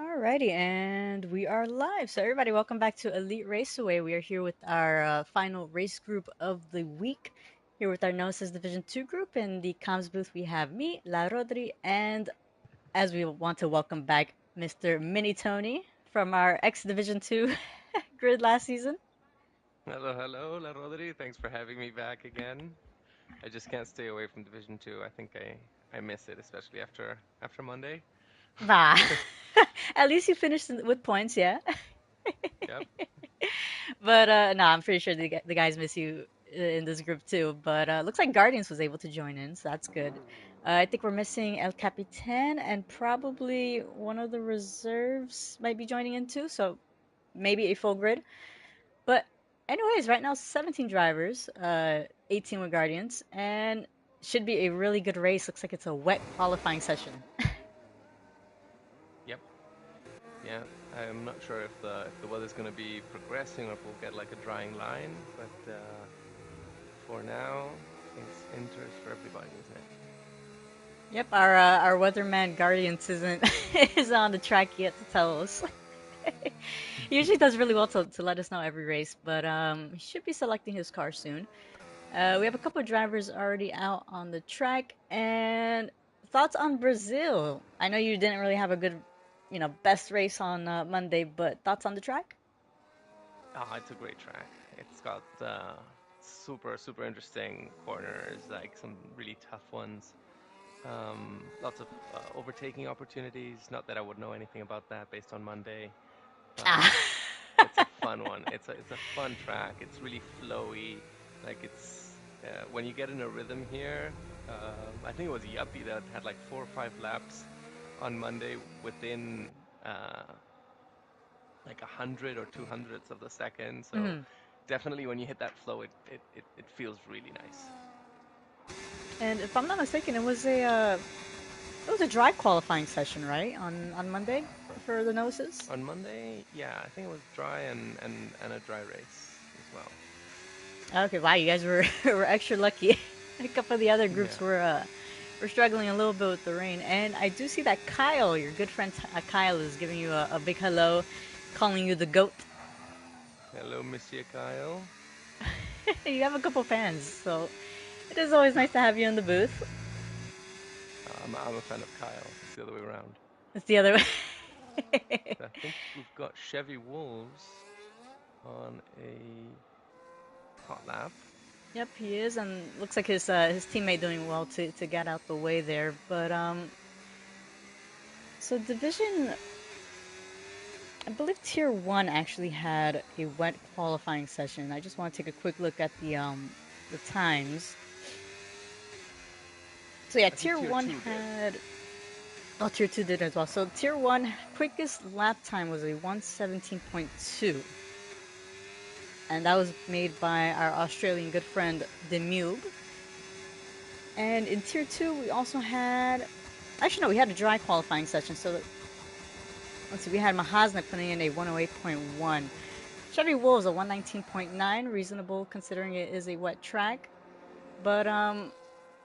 Alrighty, and we are live. So, everybody, welcome back to Elite Raceway. We are here with our final race group of the week. Here with our Gnosis Division 2 group. In the comms booth, we have me, La Rodri, and as we want to welcome back Mr. Mini Tony from our X Division 2 grid last season. Hello, hello, La Rodri. Thanks for having me back again. I just can't stay away from Division 2. I think I miss it, especially after Monday. Bah. At least you finished with points, yeah? Yep. But no, I'm pretty sure the guys miss you in this group too. But looks like Guardians was able to join in, so that's good. I think we're missing El Capitan and probably one of the reserves might be joining in too. So maybe a full grid. But anyways, right now 17 drivers, 18 with Guardians, and should be a really good race. Looks like it's a wet qualifying session. Yep. Yeah. I'm not sure if the weather's gonna be progressing or if we'll get like a drying line, but for now, it's interest for everybody, isn't it? Yep, our weatherman Guardians isn't is on the track yet to tell us. He usually does really well to let us know every race, but he should be selecting his car soon. We have a couple of drivers already out on the track, and thoughts on Brazil. I know you didn't really have a good, best race on Monday, but thoughts on the track? Ah, it's a great track. It's got super interesting corners, like some really tough ones. Lots of overtaking opportunities. Not that I would know anything about that based on Monday, but Ah. it's a fun one. It's a fun track. It's really flowy. Like it's when you get in a rhythm here. I think it was Yuppie that had like 4 or 5 laps on Monday within uh, like 100 or 200ths of the second. So Mhm. definitely when you hit that flow, it feels really nice. And if I'm not mistaken, it was a dry qualifying session, right? On Monday for the noses. On Monday, yeah, I think it was dry and a dry race as well. Okay, wow, you guys were were extra lucky. A couple of the other Yeah. groups were struggling a little bit with the rain, and I do see that Kyle, your good friend Kyle, is giving you a big hello, calling you the goat. Hello, Monsieur Kyle. You have a couple fans, so it is always nice to have you in the booth. I'm a fan of Kyle. It's the other way around. It's the other way. So I think we've got Chevy Wolves on a hot lap. Yep, he is, and looks like his teammate doing well to get out the way there. But so division, I believe tier one actually had a wet qualifying session. I just want to take a quick look at the times. So yeah, I think tier Tier one 2 did. had oh tier two did as well. So tier one quickest lap time was a 1:17.2, and that was made by our Australian good friend Demube. And in tier two, we also had actually no, we had a dry qualifying session. So let's see, we had Mahasna putting in a 108.1. Chevy Wolves a 119.9, reasonable considering it is a wet track. But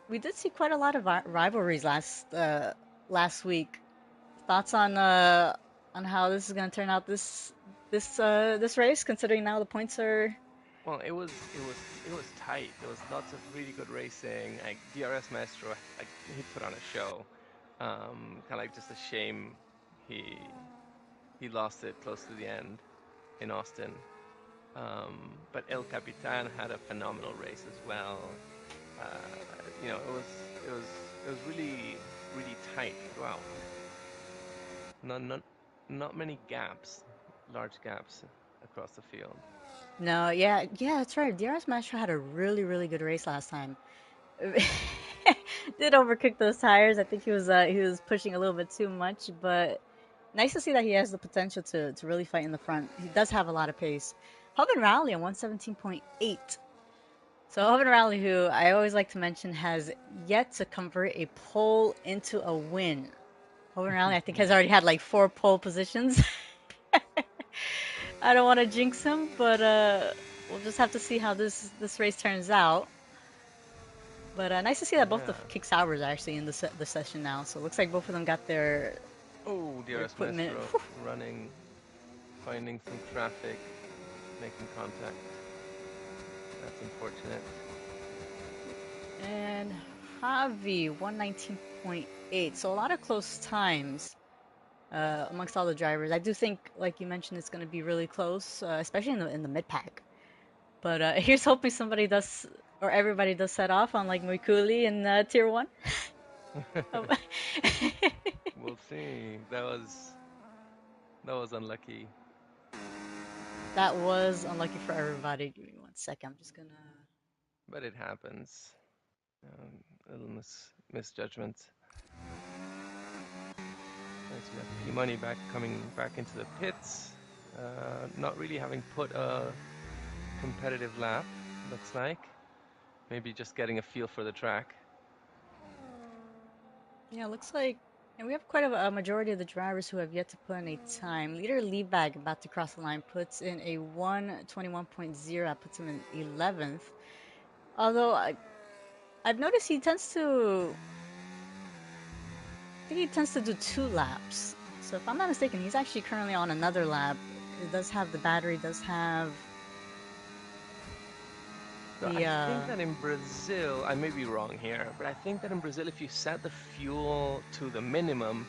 we did see quite a lot of rivalries last week. Thoughts on how this is gonna turn out this race, considering now the points are. Well, it was tight. There was lots of really good racing. Like DRS Maestro, like he put on a show. Kind of like just a shame he he lost it close to the end in Austin. But El Capitan had a phenomenal race as well. It was really tight throughout. Not many gaps, large gaps across the field. No, yeah, that's right. DRS Maestro had a really good race last time. Did overcook those tires. I think he was pushing a little bit too much, but nice to see that he has the potential to really fight in the front. He does have a lot of pace. Hogan Rowley on 117.8. So Hogan Rowley, who I always like to mention, has yet to convert a pole into a win. Hogan Rowley, I think, has already had like four pole positions. I don't want to jinx him, but we'll just have to see how this race turns out. But nice to see that both the Yeah. Kick Sours are actually in the session now. So it looks like both of them got their Oh, Your DRS equipment. Maestro running, finding some traffic, making contact. That's unfortunate. And Javi, 119.8. So a lot of close times amongst all the drivers. I do think, like you mentioned, it's going to be really close, especially in the mid pack. But here's hoping somebody does, or everybody does set off on like Muikuli in Tier 1. Oh. We'll see. That was unlucky, That was unlucky for everybody. Give me 1 second. I'm just gonna. but it happens. A little misjudgment. Nice, we got P-Money back coming back into the pits. Not really having put a competitive lap, looks like. Maybe just getting a feel for the track. Yeah, looks like. And we have quite a majority of the drivers who have yet to put in a time. Leader Liebag, about to cross the line, puts in a 1:21.0. That puts him in 11th. Although I've noticed he tends to. I think he tends to do 2 laps. So if I'm not mistaken, he's actually currently on another lap. It does have the battery, does have So the I think that in Brazil, I may be wrong here, but I think that in Brazil, if you set the fuel to the minimum,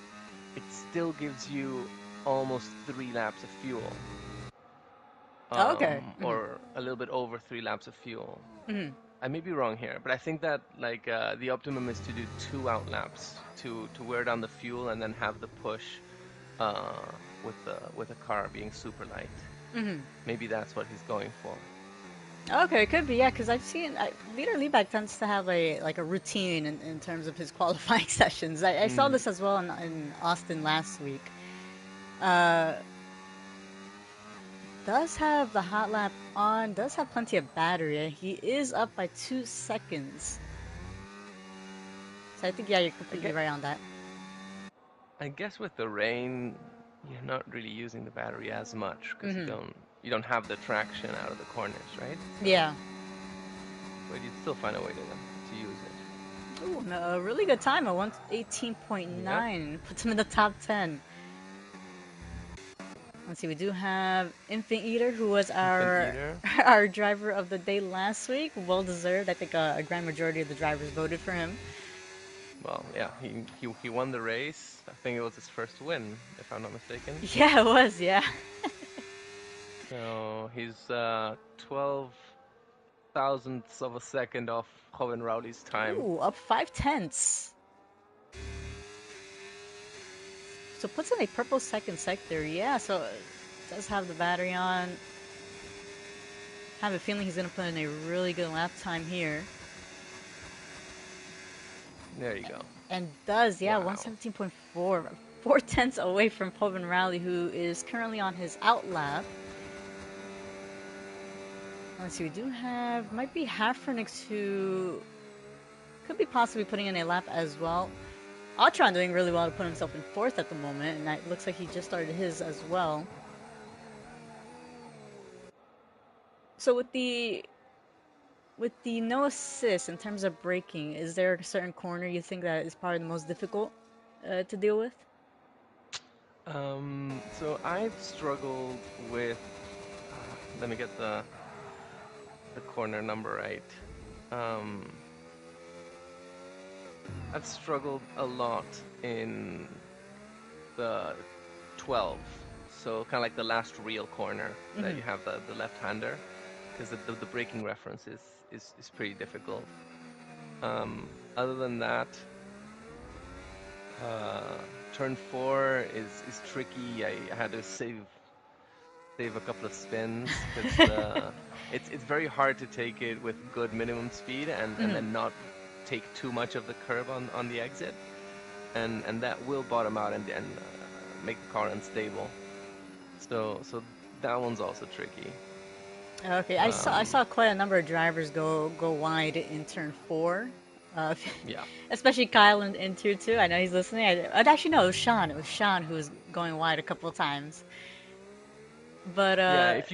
it still gives you almost 3 laps of fuel, oh, okay. or a little bit over 3 laps of fuel. Mhm. I may be wrong here, but I think that like the optimum is to do 2 out laps to wear down the fuel and then have the push with the car being super light. Mhm. Maybe that's what he's going for. Okay, it could be, yeah, because I've seen Leader Liebeck tends to have a routine in terms of his qualifying sessions. I saw Mm. this as well in Austin last week. Uh, does have the hot lap on, does have plenty of battery. He is up by 2 seconds. So I think, yeah, you're completely right on that. I guess with the rain, you're not really using the battery as much because Hmm. you don't have the traction out of the corners, right? So, Yeah. but you'd still find a way to use it. Ooh, a really good time at Yep. 118.9. Puts him in the top 10. Let's see, we do have Infant Eater, who was Infant our Eater. our driver of the day last week. Well deserved. I think a grand majority of the drivers voted for him. Well, yeah, he won the race. I think it was his first win, if I'm not mistaken. Yeah, it was. Yeah. So he's 12 thousandths of a second off Joven Rowley's time. Ooh, up 5 tenths. So puts in a purple second sector. Yeah, so does have the battery on. Have a feeling he's gonna put in a really good lap time here. There you go. And does, yeah, Wow. 117.4. 4 tenths away from Povin Rowley, who is currently on his out lap. Let's see, we do have, might be Hafrenix, who could be possibly putting in a lap as well. Altron doing really well to put himself in 4th at the moment, and it looks like he just started his as well. So with the no assist in terms of braking, is there a certain corner you think that is probably the most difficult to deal with? So I've struggled with. Let me get the corner number right. Um, I've struggled a lot in the 12, so kind of like the last real corner that you have the left-hander, because the braking reference is pretty difficult. Other than that, turn 4 is tricky. I had to save a couple of spins because it's very hard to take it with good minimum speed and then not take too much of the curb on the exit, and that will bottom out and make the car unstable. So that one's also tricky. Okay, I saw quite a number of drivers go wide in turn 4. Uh, Yeah. especially Kyle in tier 2. I know he's listening. Actually no, it was Sean. It was Sean who was going wide a couple of times. But Yeah, if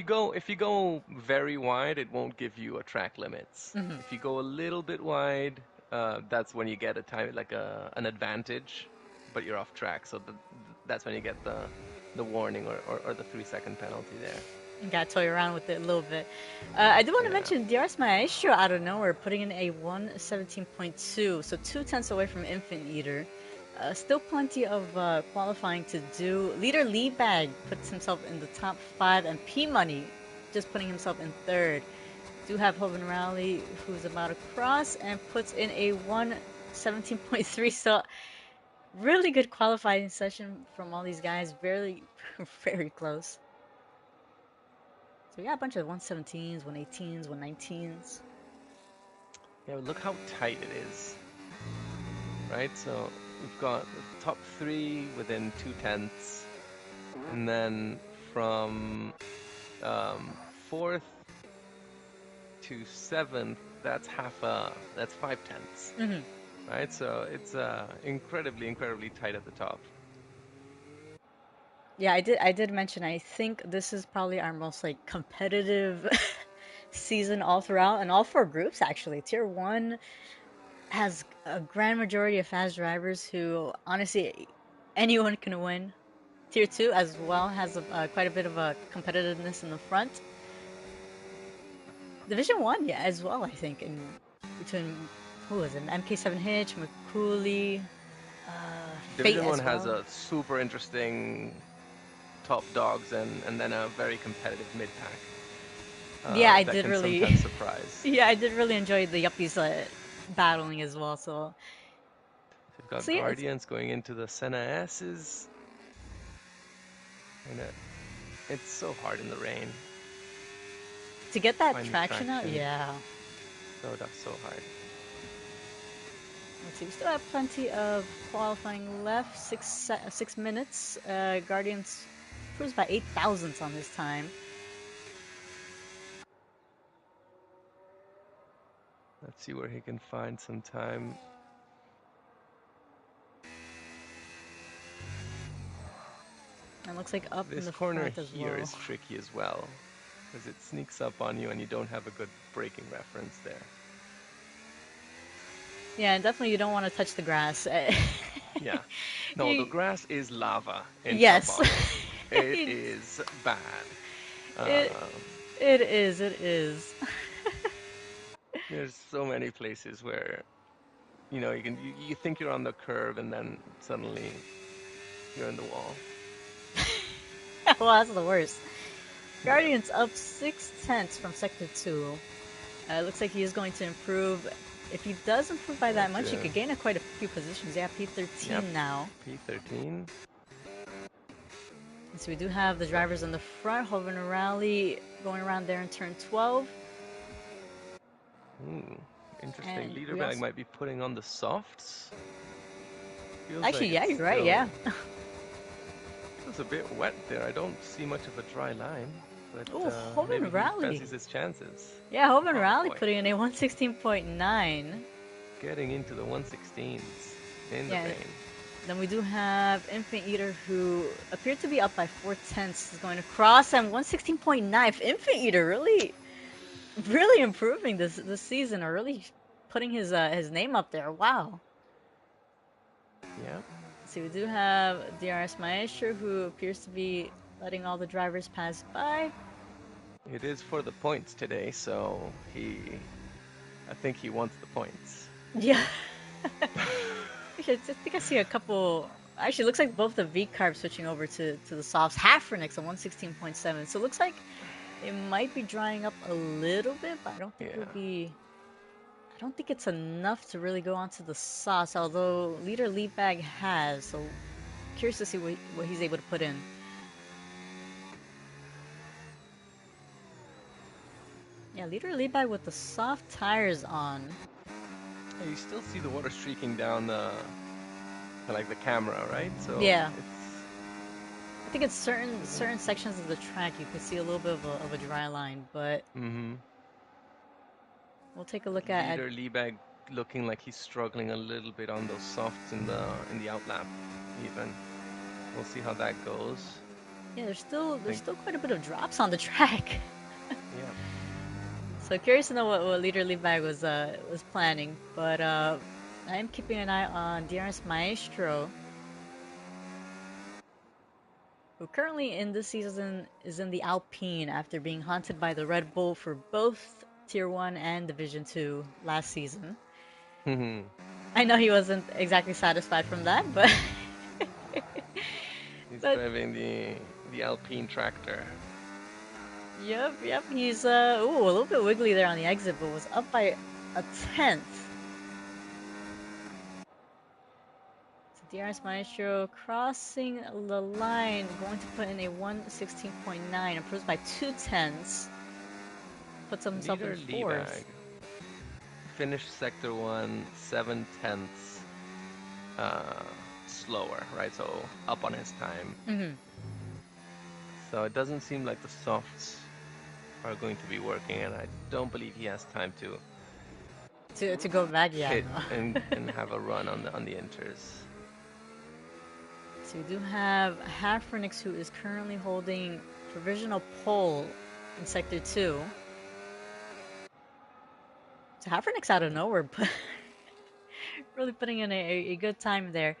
you go very wide, it won't give you a track limits. mhm. If you go a little bit wide, that's when you get a time like an advantage, but you're off track. So that's when you get the warning or the 3-second penalty there. Got to toy around with it a little bit. I do want to Yeah. mention DRS Maestro out of nowhere putting in a 117.2, so 2/10 away from Infant Eater. Still plenty of qualifying to do. Leader Leebag puts himself in the top 5, and P Money just putting himself in 3rd. Do have Hoven Rally, who's about to cross, and puts in a 117.3. So really good qualifying session from all these guys. Very, very close. So we got a bunch of 117s, 118s, 119s. Yeah, look how tight it is. Right? So we've got the top 3 within 2/10, and then from 4th to 7th, that's 5/10. Mm-hmm. Right? So it's incredibly tight at the top. Yeah, I did mention I think this is probably our most like competitive season all throughout, and all 4 groups actually. Tier 1 has a grand majority of fast drivers who honestly anyone can win. Tier 2 as well has quite a bit of a competitiveness in the front. Division 1, yeah, as well, I think, in between, who was it? MK7 Hitch, McCooley, Fate Division 1 as has well. a super interesting top dogs and then a very competitive mid pack. Yeah, I that did can really, sometimes surprise. yeah, I did really enjoy the yuppies battling as well. So, We've got yeah, Guardians going into the Senna S's. And it's so hard in the rain. to get that Find the traction out, yeah. No, that's so hard. Let's see, we still have plenty of qualifying left. 6 minutes. Guardians cruised by 8 thousandths on this time. Let's see where he can find some time. And looks like up This in the corner front as here well. is tricky as well, because it sneaks up on you and you don't have a good braking reference there. Yeah, and definitely you don't want to touch the grass. Yeah. No, the grass is lava in Yes. Sub It is bad. It is. There's so many places where, you think you're on the curve and then suddenly you're in the wall. Well, that's the worst. Guardians up 6/10 from Sector 2. Looks like he is going to improve. If he does improve by that much, he could gain quite a few positions. Yeah, P13 now. P13. So we do have the drivers in the front. Hoven Rally going around there in turn 12. Interesting. Leaderbag might be putting on the softs. Actually, yeah, you're right, yeah. It's a bit wet there. I don't see much of a dry line. But Hoven Rally fancies his chances. Yeah, Hoven Rally putting in a 116.9. Getting into the 116s in the rain. Then we do have Infant Eater, who appeared to be up by 4/10, is going to cross and 116.9. Infant Eater really improving this season, or really putting his name up there. Wow. Yeah. So we do have DRS Maestro, who appears to be letting all the drivers pass by. It is for the points today, so I think he wants the points. Yeah. I think I see a couple. Actually, it looks like both the V-carb switching over to the softs. Halfrenix at 116.7. So it looks like it might be drying up a little bit, but I don't think it'll be. I don't think it's enough to really go onto the sauce. Although Leader Leadbag has, so curious to see what he's able to put in. Yeah, Leader Leadbag with the soft tires on. You still see the water streaking down the camera, right? So yeah. I think it's certain sections of the track you could see a little bit of a dry line, but we'll take a look at Leader Leebag looking like he's struggling a little bit on those softs in the outlap. Even we'll see how that goes. Yeah, there's still quite a bit of drops on the track. Yeah. So curious to know what Leader Leebag was planning, but I am keeping an eye on DRS Maestro. who currently in this season is in the Alpine after being haunted by the Red Bull for both Tier 1 and Division 2 last season. I know he wasn't exactly satisfied from that, but He's but driving the Alpine tractor. yep, he's ooh, a little bit wiggly there on the exit, but was up by a tenth. So DRS Maestro crossing the line, going to put in a 1:16.9, improves by 2 tenths, puts himself in Leader fourth. Liebag finished Sector 1 7/10 slower, right? So up on his time. Mm-hmm. So it doesn't seem like the softs are going to be working, and I don't believe he has time to To go back, yeah, pit no. and have a run on the inters. So we do have Hafrenix, who is currently holding provisional pole in Sector 2. So Hafrenix out of nowhere, but really putting in a good time there.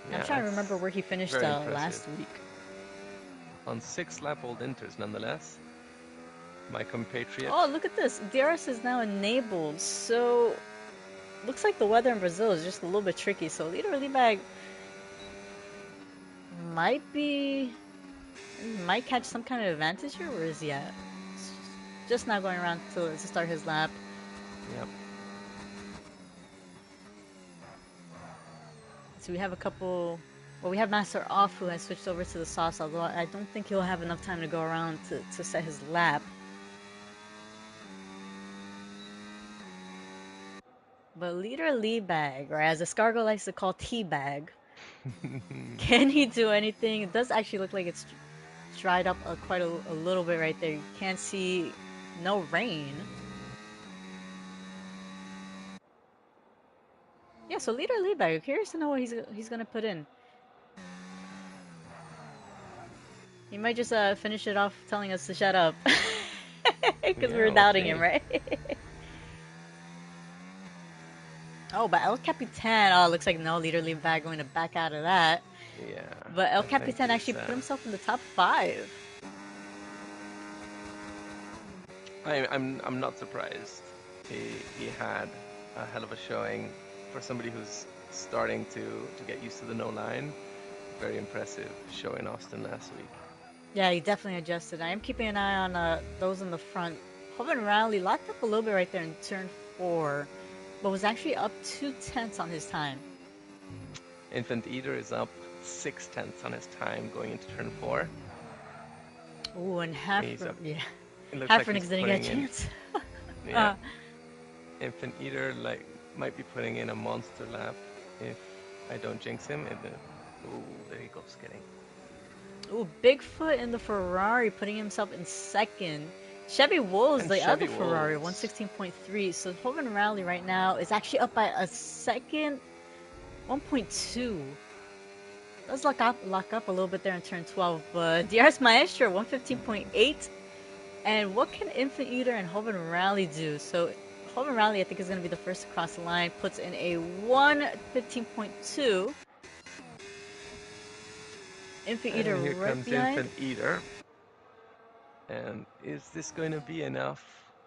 Yeah, I'm trying to remember where he finished very impressive. last week. On 6-lap old inters, nonetheless. My compatriot. Oh, look at this. DRS is now enabled, so looks like the weather in Brazil is just a little bit tricky. So Leader Liebag might catch some kind of advantage here. Where is he at? Just now going around to start his lap. Yep. So we have a couple. Well, we have Master Off, who has switched over to the softs, although I don't think he'll have enough time to go around to set his lap. But Leader Liebag, or as Escargo likes to call Teabag, can he do anything? It does actually look like it's dried up quite a little bit right there. You can't see no rain. Yeah, so Leader Liebag, curious to know what he's gonna put in. He might just finish it off telling us to shut up. Because we were doubting him, right? Oh, but El Capitan, oh, looks like no Leader Liebag going to back out of that. Yeah. But El Capitan actually put himself in the top 5. I'm not surprised. He had a hell of a showing for somebody who's starting to get used to the no line. Very impressive show in Austin last week. Yeah, he definitely adjusted. I am keeping an eye on those in the front. Hovind Riley locked up a little bit right there in turn 4, but was actually up 2 tenths on his time. Infant Eater is up 6 tenths on his time going into turn 4. Ooh, and Hafrenix didn't get a chance. Yeah. Infant Eater might be putting in a monster lap if I don't jinx him. Ooh, there he goes, getting. Ooh, Bigfoot in the Ferrari putting himself in second. Chevy Wolves, the other Ferrari, 116.3. So Hovind Riley right now is actually up by a second, 1.2. Does lock up a little bit there in turn 12, but DRS Maestro 115.8. And what can Infant Eater and Hovind Riley do? So Hovind Riley, I think, is going to be the first to cross the line. Puts in a 115.2. Infant Eater here right comes behind. Infant Eater. And is this going to be enough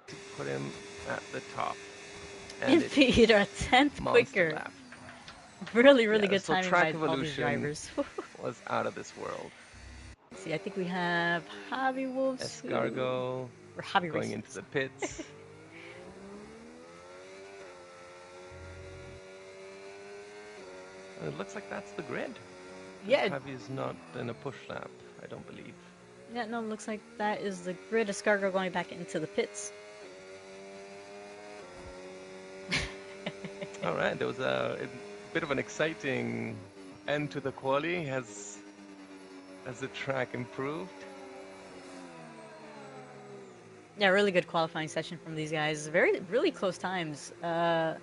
to put him at the top? And Infant Eater a tenth quicker. Lap. Really good timing by all these drivers. Was out of this world. Let's see, I think we have Hobby Wolves. Escargo Hobby going Racers. into the pits. It looks like that's the grid. Yeah. Javi's not in a push lap, I don't believe. Yeah, no, looks like that is the grid. Escargo going back into the pits. All right, there was a bit of an exciting end to the quali. Has the track improved? Yeah, really good qualifying session from these guys. Really close times. I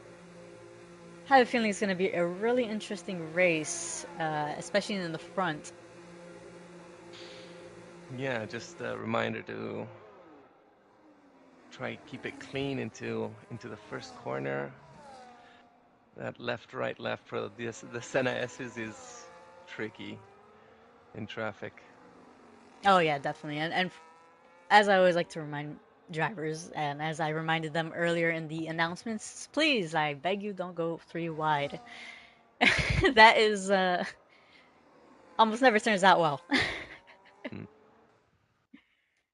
have a feeling it's going to be a really interesting race, especially in the front. Yeah, just a reminder to try keep it clean into the first corner. That left, right, left for the Senna S's is tricky. in traffic. Oh yeah, definitely. And as I always like to remind drivers, and as I reminded them earlier in the announcements, please, I beg you, don't go three wide. That is almost never turns out well. Mm.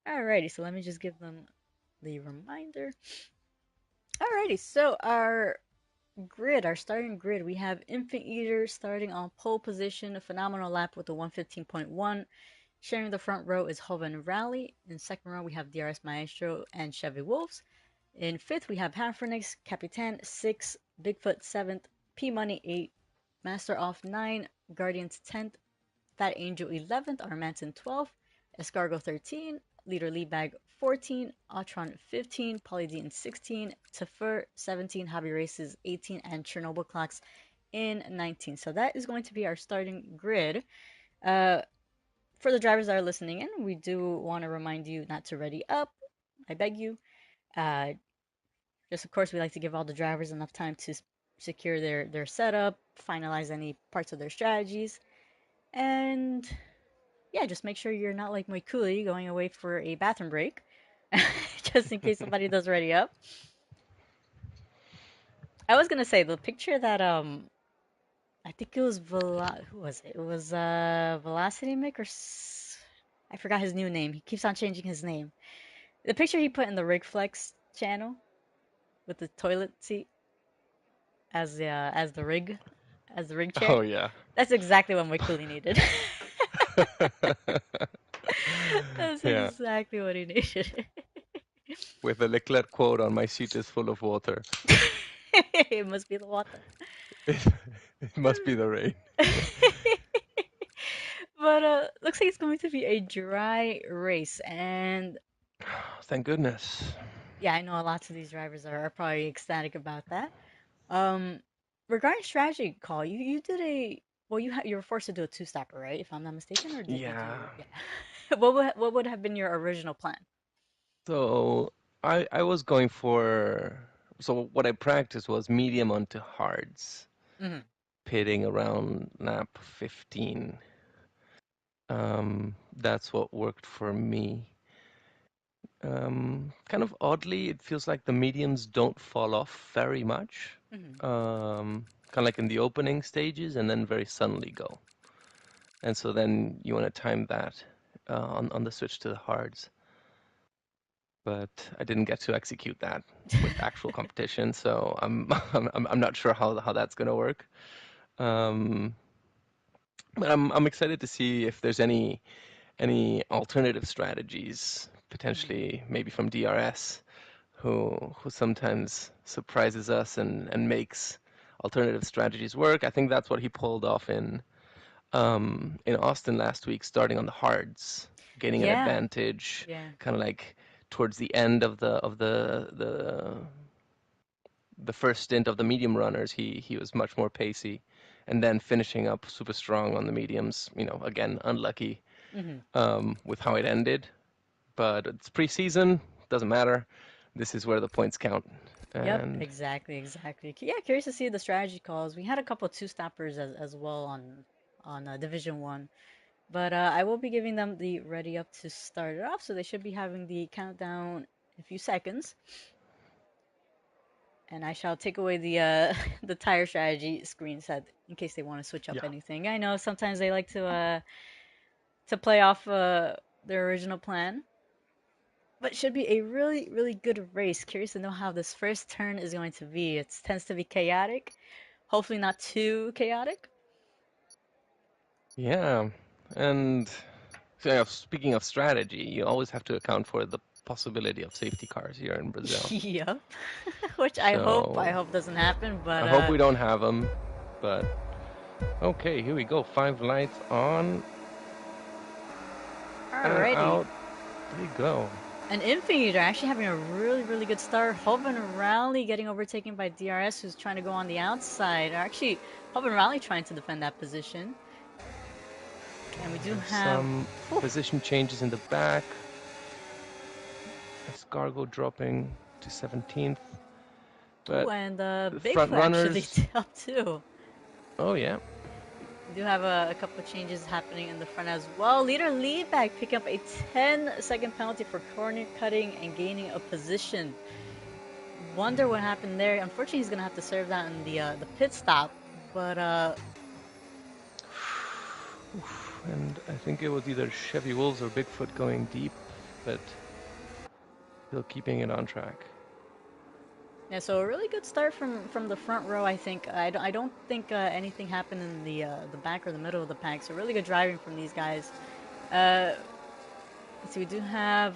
Alrighty, so let me just give them the reminder. Alrighty, so our starting grid, we have Infant Eater starting on pole position, a phenomenal lap with a 115.1. Sharing the front row is Hoven Rally. In second row, we have DRS Maestro and Chevy Wolves. In fifth, we have Halfrenix, Capitan 6, Bigfoot 7th, P Money 8, Master Off 9, Guardians 10th, Fat Angel 11th, Armanton 12th, Escargo 13, Leader Leadbag 14, Atron 15, Polydean 16, Tafur 17, Hobby Races 18, and Chernobyl Clocks in 19. So that is going to be our starting grid. Uh, for the drivers that are listening in, we do want to remind you not to ready up. I beg you. Uh, just of course, we like to give all the drivers enough time to secure their setup, finalize any parts of their strategies, and yeah, just make sure you're not like Moikuli going away for a bathroom break, just in case somebody does ready up. I was gonna say the picture that I think it was who was it? It was Velocity Mick I forgot his new name. He keeps on changing his name. The picture he put in the Rig Flex channel with the toilet seat as the rig chair. Oh yeah. That's exactly what Moikuli needed. That's Yeah. exactly what he needed. With the Leclerc quote on "My seat is full of water." It must be the water. It, it must be the rain. But looks like it's going to be a dry race, and Thank goodness. yeah, I know lots of these drivers are probably ecstatic about that. Um, regarding strategy call, you did a well, you were forced to do a two-stopper, right? If I'm not mistaken, or did you do Yeah. yeah? What would have been your original plan? So I was going for so what I practiced was medium onto hards, Hmm. pitting around lap 15. That's what worked for me. Kind of oddly, it feels like the mediums don't fall off very much. Hmm. Kind of like in the opening stages, and then very suddenly go. And so then you want to time that on the switch to the hards. But I didn't get to execute that with actual competition, so I'm not sure how that's gonna work. Um, but I'm excited to see if there's any alternative strategies, Hmm. potentially maybe from DRS, who sometimes surprises us and makes alternative strategies work. I think that's what he pulled off in Austin last week, starting on the hards, gaining an Yeah, advantage, yeah. kind of like towards the end of the first stint of the medium runners, he was much more pacey, and then finishing up super strong on the mediums. Again, unlucky Hmm. with how it ended, but it's preseason, doesn't matter. This is where the points count, Yep, and exactly, exactly. Yeah, curious to see the strategy calls. We had a couple of two stoppers as well on Division One, but I will be giving them the ready up to start it off, so they should be having the countdown in a few seconds. And I shall take away the the tire strategy screen set in case they want to switch up yeah, anything. I know sometimes they like to play off their original plan, but it should be a really really good race. Curious to know how this first turn is going to be. It tends to be chaotic. Hopefully not too chaotic. yeah, and so, yeah, speaking of strategy, you always have to account for the possibility of safety cars here in Brazil. Yep. Which I So hope doesn't happen, but I hope we don't have them, but okay, here we go. 5 lights on and alrighty. out. There you go. And Infinite are actually having a really, really good start. Hub and Rally getting overtaken by DRS, who's trying to go on the outside. Actually, Hub and Rally trying to defend that position. And we do There's have. some Whew, position changes in the back. Escargo dropping to 17th, ooh, but and the front Bigfoot actually runners. up too. Oh yeah, We do have a couple of changes happening in the front as well. Leader Liebag picking up a 10-second penalty for corner cutting and gaining a position. Wonder what happened there. Unfortunately, he's gonna have to serve that in the pit stop. But And I think it was either Chevy Wolves or Bigfoot going deep, but still keeping it on track. yeah, so a really good start from the front row. I think I don't think anything happened in the back or the middle of the pack. So really good driving from these guys. Let's see, we do have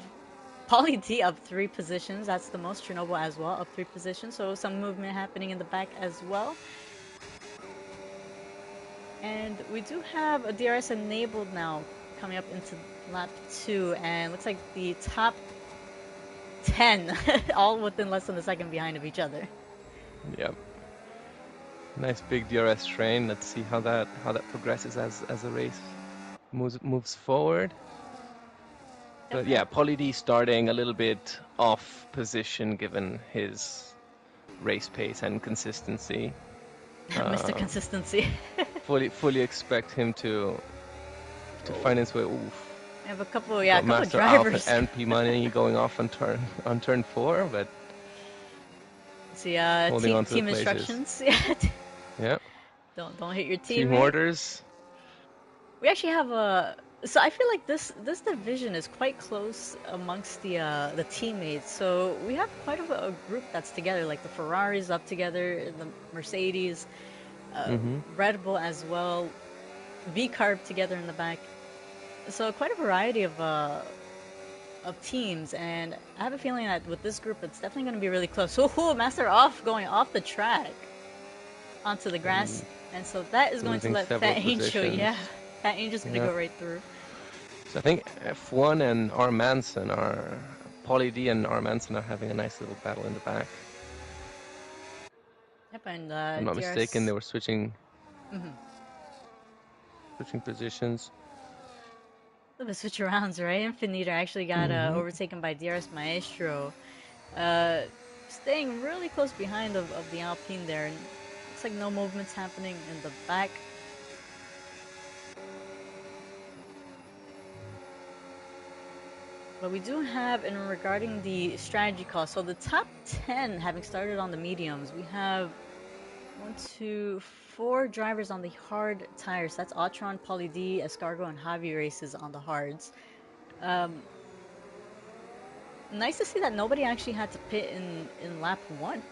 Pauly D up 3 positions. That's the most. Chernobyl as well up 3 positions. So some movement happening in the back as well. And we do have a DRS enabled now coming up into lap 2, and looks like the top 10 all within less than a second behind of each other. Yep. Nice big DRS train. Let's see how that progresses as the race moves forward. But yeah, Pauly D starting a little bit off position given his race pace and consistency. Mr. Consistency. fully expect him to find his way. Oof. I have a couple, yeah, a couple Master drivers. Alpha and P Money going off on turn 4, but see, holding on to team the instructions. Yeah. Don't hit your Team teammate. orders. We actually have a. So I feel like this division is quite close amongst the teammates. So we have quite a group that's together, like the Ferraris up together, the Mercedes, Red Bull as well, V-Carb together in the back. So quite a variety of teams, and I have a feeling that with this group, it's definitely going to be really close. So Master Off going off the track onto the grass, and so that is going to let Fat Angel, Fat Angel's going to go right through. So I think F1 and R. Manson Pauly D and R. Manson are having a nice little battle in the back. Yep, and if I'm not mistaken, they were switching positions. A little bit switch arounds, right? Infiniter actually got overtaken by DRS Maestro. Staying really close behind of the Alpine there, and looks like no movements happening in the back. But we do have, in regarding the strategy call, so the top 10 having started on the mediums, we have 1, 2, 4 drivers on the hard tires. That's Autron, Pauly D, Escargo, and Javi races on the hards. Nice to see that nobody actually had to pit in lap 1.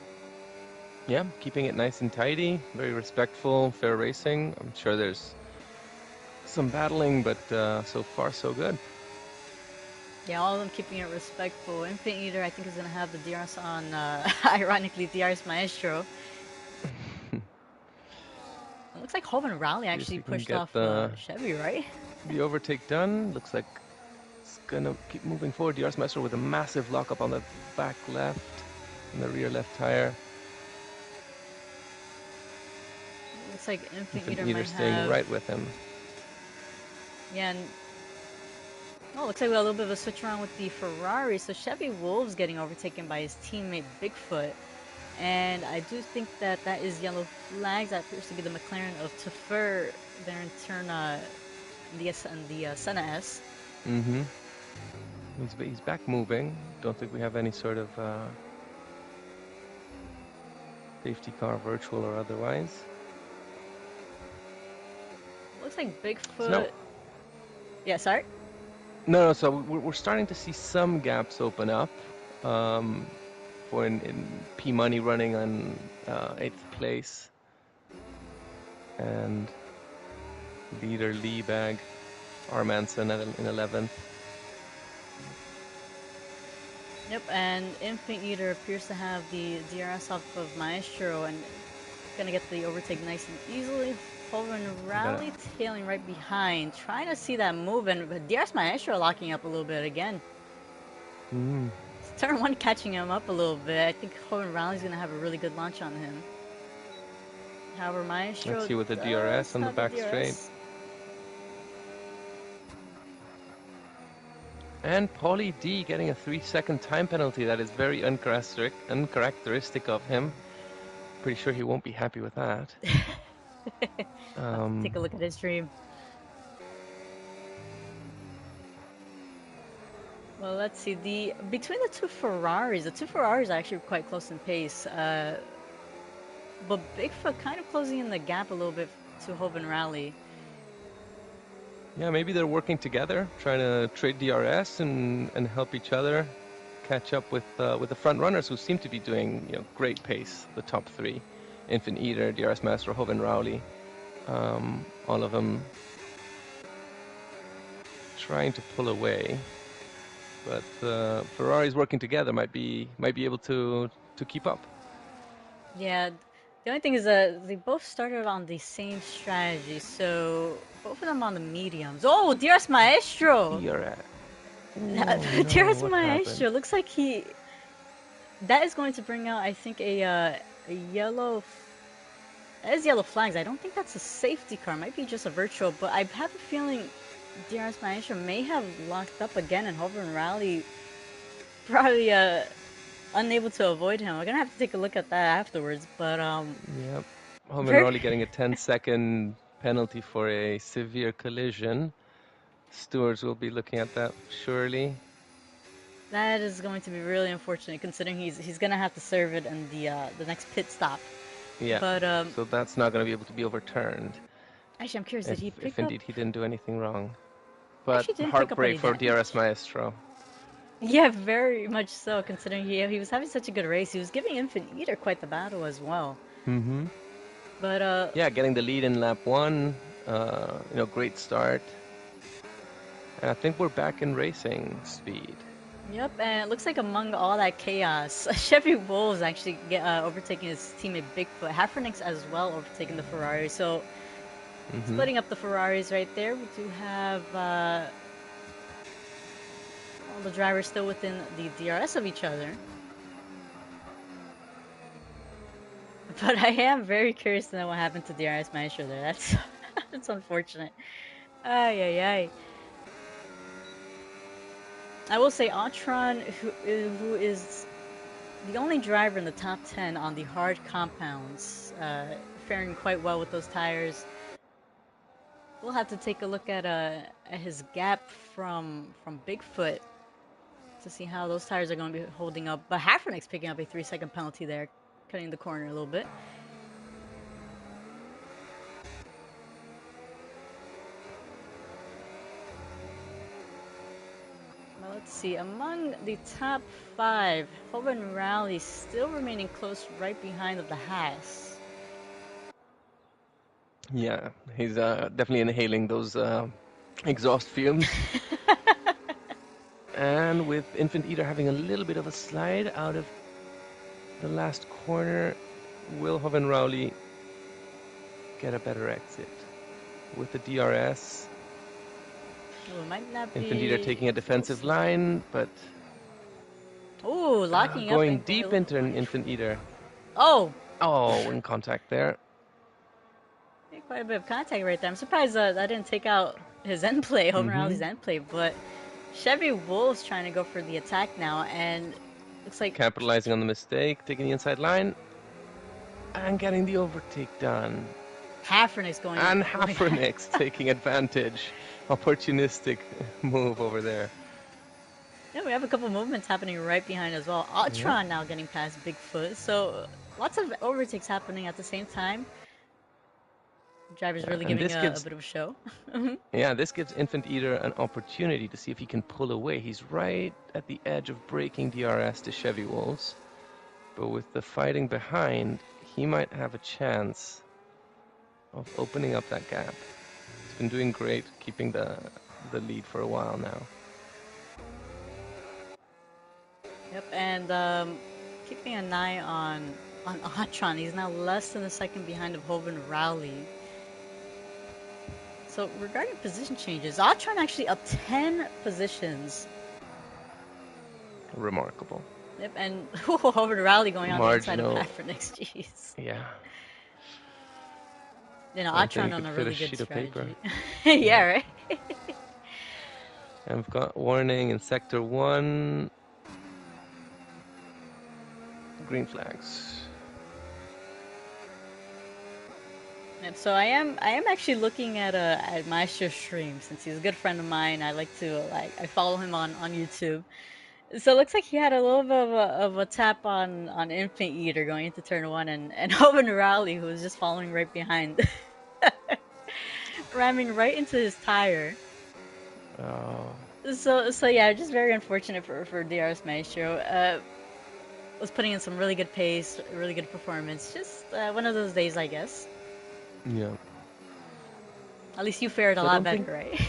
Yeah, keeping it nice and tidy, very respectful, fair racing. I'm sure there's some battling, but so far so good. Yeah, all of them keeping it respectful. Infinite Eater, I think, is going to have the DRS on, ironically, DRS Maestro. It looks like Hoven Rally actually pushed off Chevy, right? The overtake done. Looks like it's going to keep moving forward. DRS Maestro with a massive lockup on the back left and the rear left tire. Looks like Infinite Eater staying right with him. Yeah, and looks like we got a little bit of a switch around with the Ferrari. So Chevy Wolves getting overtaken by his teammate Bigfoot. And I do think that is yellow flags. That appears to be the McLaren of Tafur there in turn the Senna S. He's back moving. Don't think we have any sort of safety car, virtual or otherwise. Looks like Bigfoot. Yeah, sorry? No, so we're starting to see some gaps open up. For in P Money running on 8th place, and leader Liebag, R. Manson in 11th. Yep, and Infinite Eater appears to have the DRS off of Maestro and gonna get the overtake nice and easily. Hoven Rally tailing right behind, trying to see that move, and DRS Maestro locking up a little bit again. Turn 1 catching him up a little bit. I think Hoven Rally's going to have a really good launch on him. However, Maestro... Let's see with the DRS on the back straight. And Pauly D getting a 3-second time penalty. That is very uncharacteristic of him. Pretty sure he won't be happy with that. Let's take a look at his stream. Well, let's see. Between the two Ferraris are actually quite close in pace. But Bigfoot kind of closing in the gap a little bit to Hoban Rally. Yeah, maybe they're working together, trying to trade DRS and help each other catch up with the front runners who seem to be doing great pace. The top three, Infant Eater, DRS Master, Hoban Rowley, all of them trying to pull away. But Ferrari's working together might be able to keep up. Yeah, the only thing is that they both started on the same strategy, so both of them on the mediums. Oh, DRS Maestro! DRS. DRS What Maestro happened? looks like that is going to bring out, I think, a yellow. That is yellow flags. I don't think that's a safety car. It might be just a virtual, but I have a feeling DRS Maestro may have locked up again, and Hoban Rally probably unable to avoid him. We're gonna have to take a look at that afterwards, but Yep. Hoban Rowley getting a 10-second penalty for a severe collision. Stewards will be looking at that surely. That is going to be really unfortunate, considering he's gonna have to serve it in the next pit stop. Yeah. But so that's not going to be able to be overturned. actually, I'm curious. Did he pick if up? indeed he didn't do anything wrong. But Actually, didn't pick up heartbreak any for damage. DRS Maestro. Yeah, very much so. Considering he was having such a good race, he was giving Infant Eater quite the battle as well. Mm-hmm. But yeah, getting the lead in lap one. Great start. And I think we're back in racing speed. Yep, and it looks like among all that chaos, Chevy Wolves actually overtaking his teammate Bigfoot. Hafernix as well overtaking the Ferrari. So splitting up the Ferraris right there. We do have all the drivers still within the DRS of each other. But I am very curious to know what happened to DRS Maestro there. That's unfortunate. Ay, ay, ay. I will say Autron, who is the only driver in the top 10 on the hard compounds, faring quite well with those tires. We'll have to take a look at his gap from Bigfoot to see how those tires are going to be holding up. But Hafernix picking up a 3-second penalty there, cutting the corner a little bit. Well, let's see. Among the top 5, Hoban Rally still remaining close right behind of the Haas. Yeah, he's definitely inhaling those exhaust fumes. And with Infant Eater having a little bit of a slide out of the last corner, will Hoban Rowley get a better exit? With the DRS, might not be Infant Eater taking a defensive line, but ooh, locking going up deep into an Infant Eater. Oh, in contact there. Quite a bit of contact right there. I'm surprised that didn't take out his end play, Hoban Rowley's end play, but Chevy Wolves trying to go for the attack now, and looks like capitalizing on the mistake, taking the inside line, and getting the overtake done. Hafernix going and Hafernix taking advantage. Opportunistic move over there. Yeah, we have a couple movements happening right behind as well. Autron now getting past Bigfoot, so lots of overtakes happening at the same time. Driver's really giving a bit of a show. Yeah, this gives Infant Eater an opportunity to see if he can pull away. He's right at the edge of breaking DRS to Chevy Wolves. But with the fighting behind, he might have a chance of opening up that gap. He's been doing great, keeping the lead for a while now. Yep, and keeping an eye on Autron. He's now less than a second behind of Hoban Rowley. So regarding position changes, Autron actually up 10 positions. Remarkable. Yep, and Hoban Rowley going on the inside of Hafernix. Jeez. Yeah. You know, Autron on a really good strategy. Yeah, right? And we've got warning in Sector 1. Green flags. Yep, so I am actually looking at Maestro stream since he's a good friend of mine. I like to I follow him on YouTube. So it looks like he had a little bit of a tap on Infant Eater going into turn one, and Hoven Rally, who was just following right behind, ramming right into his tire. Oh, So yeah, just very unfortunate for DRS Maestro. Was putting in some really good pace, really good performance. Just one of those days, I guess. yeah. At least you fared a So I lot don't think, better, right?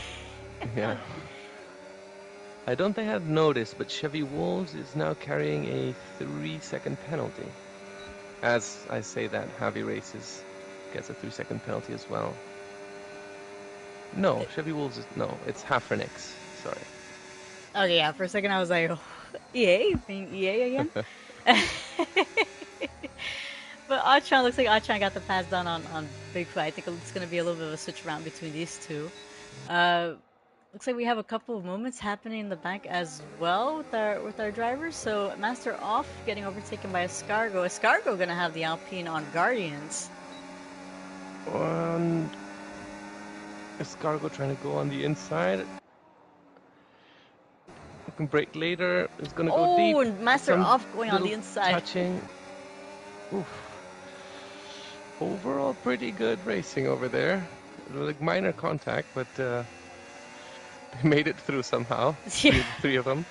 yeah. I don't think I've noticed, but Chevy Wolves is now carrying a 3-second penalty. As I say that, Javi Races gets a 3-second penalty as well. No, Chevy Wolves is, no, it's Hafrenix. Sorry. Okay, yeah. For a second, I was like, oh, EA being EA again. But Achan looks like Achan got the pass done on Bigfoot. I think it's gonna be a little bit of a switch around between these two. Uh, Looks like we have a couple of moments happening in the back as well with our drivers. So Master off, getting overtaken by Escargo. Escargo gonna have the Alpine on Guardians. And Escargo trying to go on the inside. We can break later. It's gonna go deep. Oh, and Master Some off going on little the inside. touching. Oof. Overall, pretty good racing over there. Like minor contact, but they made it through somehow. Yeah. Three of them.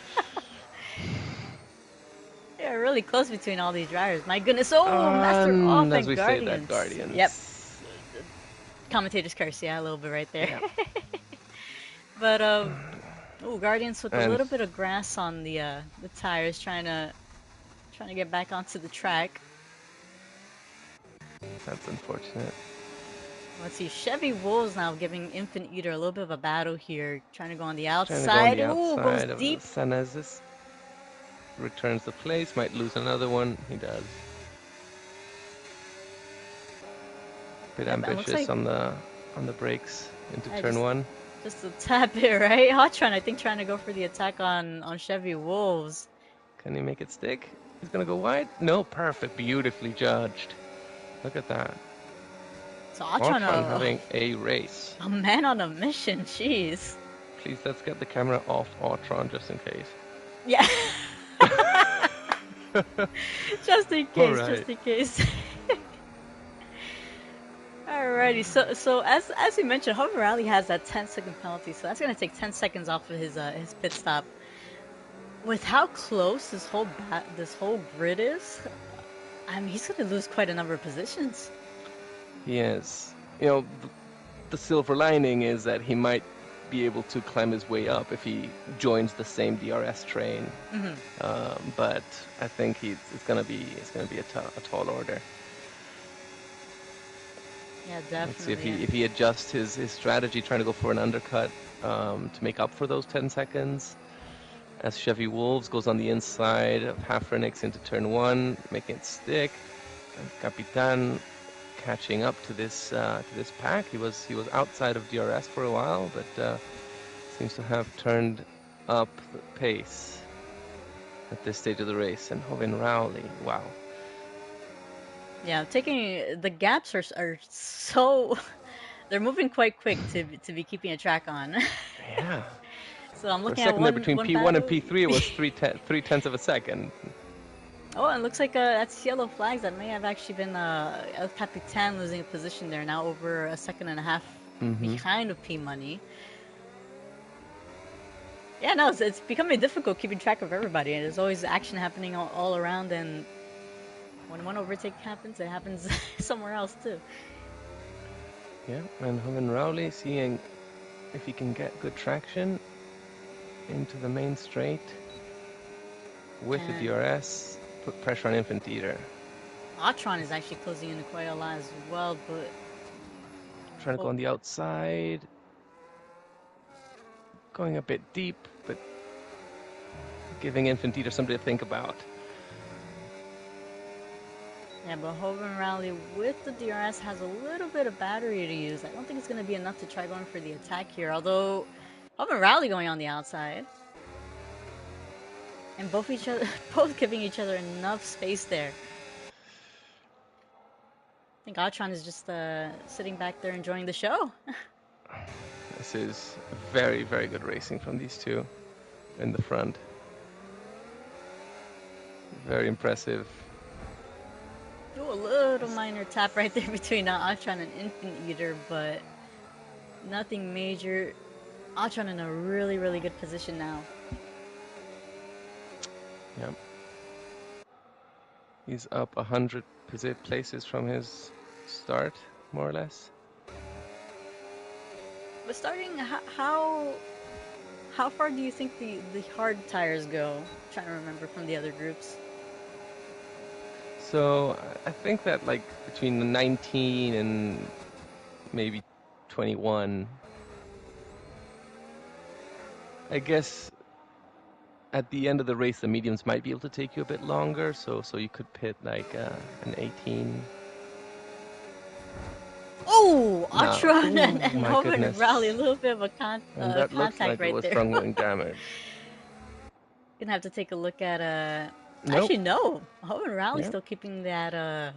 Yeah, really close between all these drivers. My goodness. Oh, Master off As and we say that, Guardians. Guardians. Yep. Commentator's curse, yeah, a little bit right there. Yeah. But oh, Guardians with a And little bit of grass on the tires, trying to get back onto the track. that's unfortunate. Let's see, Chevy Wolves now giving Infant Eater a little bit of a battle here, trying to go on the Trying to go on outside. the Ooh, outside goes of deep. Sanezis. Returns the place, might lose another one. He does. Bit Yeah, but it looks ambitious like- on the brakes into Yeah, turn one. Just a tap it, right? Hotron, I think, trying to go for the attack on Chevy Wolves. Can he make it stick? He's gonna go wide. No, perfect, beautifully judged. Look at that. So Hotron Hotron, having a race. a man on a mission, jeez. Please, let's get the camera off Hotron just in case. Yeah. Just in case, Alright. just in case. Alrighty, so as we mentioned, Hover Rally has that 10-second penalty, so that's gonna take 10 seconds off of his pit stop. With how close this whole grid is, I mean, he's gonna lose quite a number of positions. He is. You know, the silver lining is that he might be able to climb his way up if he joins the same DRS train. Mm-hmm. But I think it's gonna be a tall order. Yeah, definitely. Let's see if he adjusts his strategy, trying to go for an undercut to make up for those 10 seconds. As Chevy Wolves goes on the inside of Hafrenix into turn one, making it stick. And Capitan catching up to this pack. He was outside of DRS for a while, but seems to have turned up the pace at this stage of the race. And Hovin Rowley, wow. Yeah, taking the gaps are so they're moving quite quick to be keeping a track on. Yeah. So I'm For a looking second at there between P1 and battle. P3, it was 3/10 of a second. Oh, and it looks like that's yellow flags. That may have actually been El Capitan losing a position there, now over a second and a half behind of P Money. Yeah, no, it's becoming difficult keeping track of everybody, and there's always action happening all around, and when one overtake happens, it happens somewhere else too. Yeah, and Hovin Rowley seeing if he can get good traction into the main straight with the DRS, put pressure on Infant Eater. Atron is actually closing in quite a lot as well, but Trying to go on the outside, going a bit deep, but giving Infant Eater something to think about. Yeah, but Hoven Rally with the DRS has a little bit of battery to use. I don't think it's going to be enough to try going for the attack here, although Hoven Rally going on the outside. And both giving each other enough space there. think Atron is just sitting back there enjoying the show. This is very, very good racing from these two in the front. Very impressive. Do a little minor tap right there between Atron and Infant Eater, but nothing major. Atron in a really, really good position now. Yep. He's up 100 places from his start, more or less. But starting, how far do you think the hard tires go? I'm trying to remember from the other groups. So I think that like between the 19 and maybe 21, I guess at the end of the race the mediums might be able to take you a bit longer, so you could pit like an 18. Oh, No. Atron Ooh, and my Hoven goodness. Rally, a little bit of a And that looks contact like right it was there. front wing damage. Gonna have to take a look at Nope. Actually, no. Hoven Rally Yep. still keeping that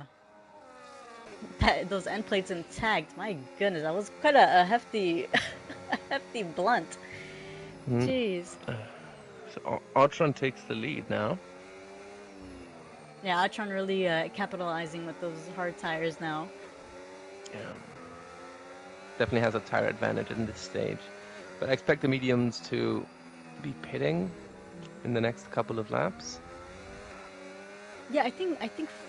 those end plates intact. My goodness, that was quite a hefty, a hefty blunt. Jeez. So Atron takes the lead now. Yeah, Atron really capitalizing with those hard tires now. Yeah. Definitely has a tire advantage in this stage. But I expect the mediums to be pitting in the next couple of laps. Yeah, I think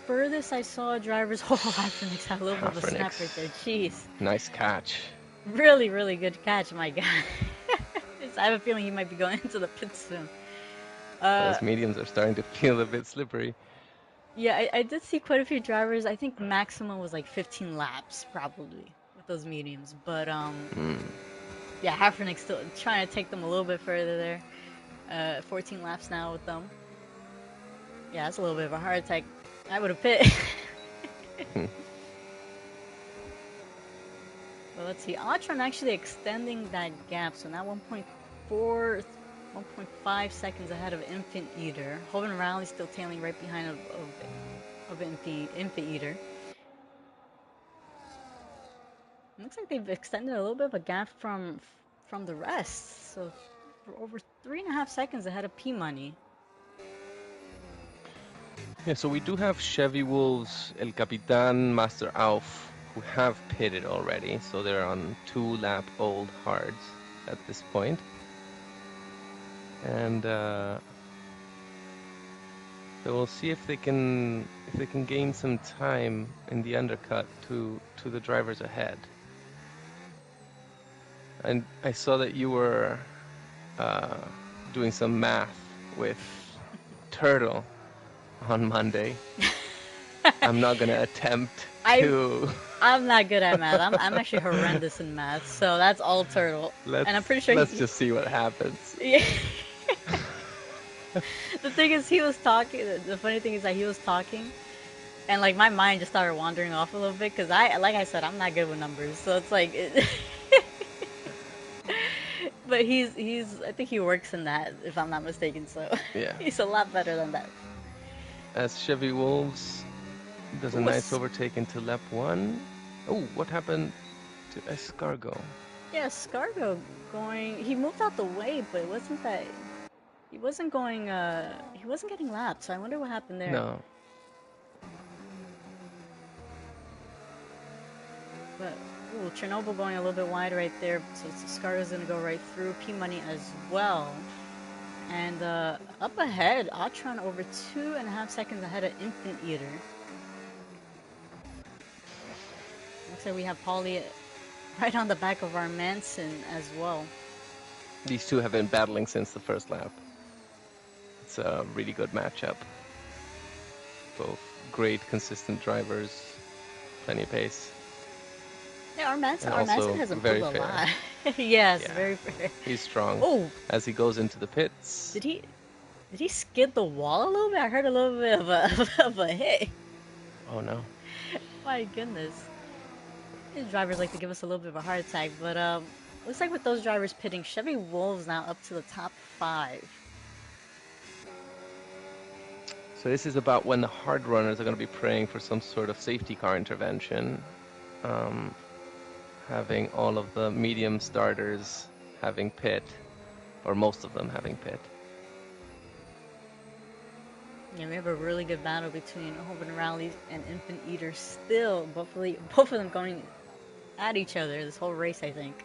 furthest I saw drivers. Oh, Hyphenix had a little bit of a snap right there. Jeez. Nice catch. Really, really good catch, my guy. I have a feeling he might be going into the pit soon. Those mediums are starting to feel a bit slippery. Yeah, I did see quite a few drivers. I think maximum was like 15 laps, probably, with those mediums. But, yeah, Hyphenix still trying to take them a little bit further there. 14 laps now with them. Yeah, that's a little bit of a heart attack. I would have pit. Well, let's see. Atron actually extending that gap, so now 1.5 seconds ahead of Infant Eater. Hoven Rally still tailing right behind of Infant Eater. Looks like they've extended a little bit of a gap from the rest, so we're over 3.5 seconds ahead of P Money. Yeah, so we do have Chevy Wolves, El Capitan, Master Auf, who have pitted already, so they're on 2-lap-old hards at this point. And so we'll see if they can gain some time in the undercut to the drivers ahead. And I saw that you were doing some math with Turtle on Monday. I'm not gonna attempt to. I'm not good at math. I'm actually horrendous in math, so that's all Turtle. And I'm pretty sure let's just see what happens. Yeah. The thing is, he was talking. The funny thing is that he was talking, and like my mind just started wandering off a little bit because like I said, I'm not good with numbers. So it's like, but he's I think he works in that, if I'm not mistaken. So yeah, he's a lot better than that. As Chevy Wolves does a nice overtake into lap 1. Oh, what happened to Escargo? Yeah, Escargo going. He moved out the way, but it wasn't that. He wasn't going. He wasn't getting lapped. So I wonder what happened there. No. But ooh, Chernobyl going a little bit wide right there. So Escargo's gonna go right through. P Money as well. And up ahead, Atron over 2.5 seconds ahead of Infant Eater. Looks like we have Paulie right on the back of our Manson as well. These two have been battling since the first lap. It's a really good matchup. Both great, consistent drivers, plenty of pace. Yeah, our Manson has improved a lot. Yes, yeah. Very fair. He's strong. Oh, as he goes into the pits. Did he skid the wall a little bit? I heard a little bit of a hit. Oh no. My goodness. These drivers like to give us a little bit of a heart attack, but looks like with those drivers pitting, Chevy Wolves now up to the top 5. So this is about when the hard runners are going to be praying for some sort of safety car intervention, um, having all of the medium starters having pit, or most of them having pit. Yeah, we have a really good battle between Hoven Rally and Infant Eater still, both of them going at each other this whole race, I think.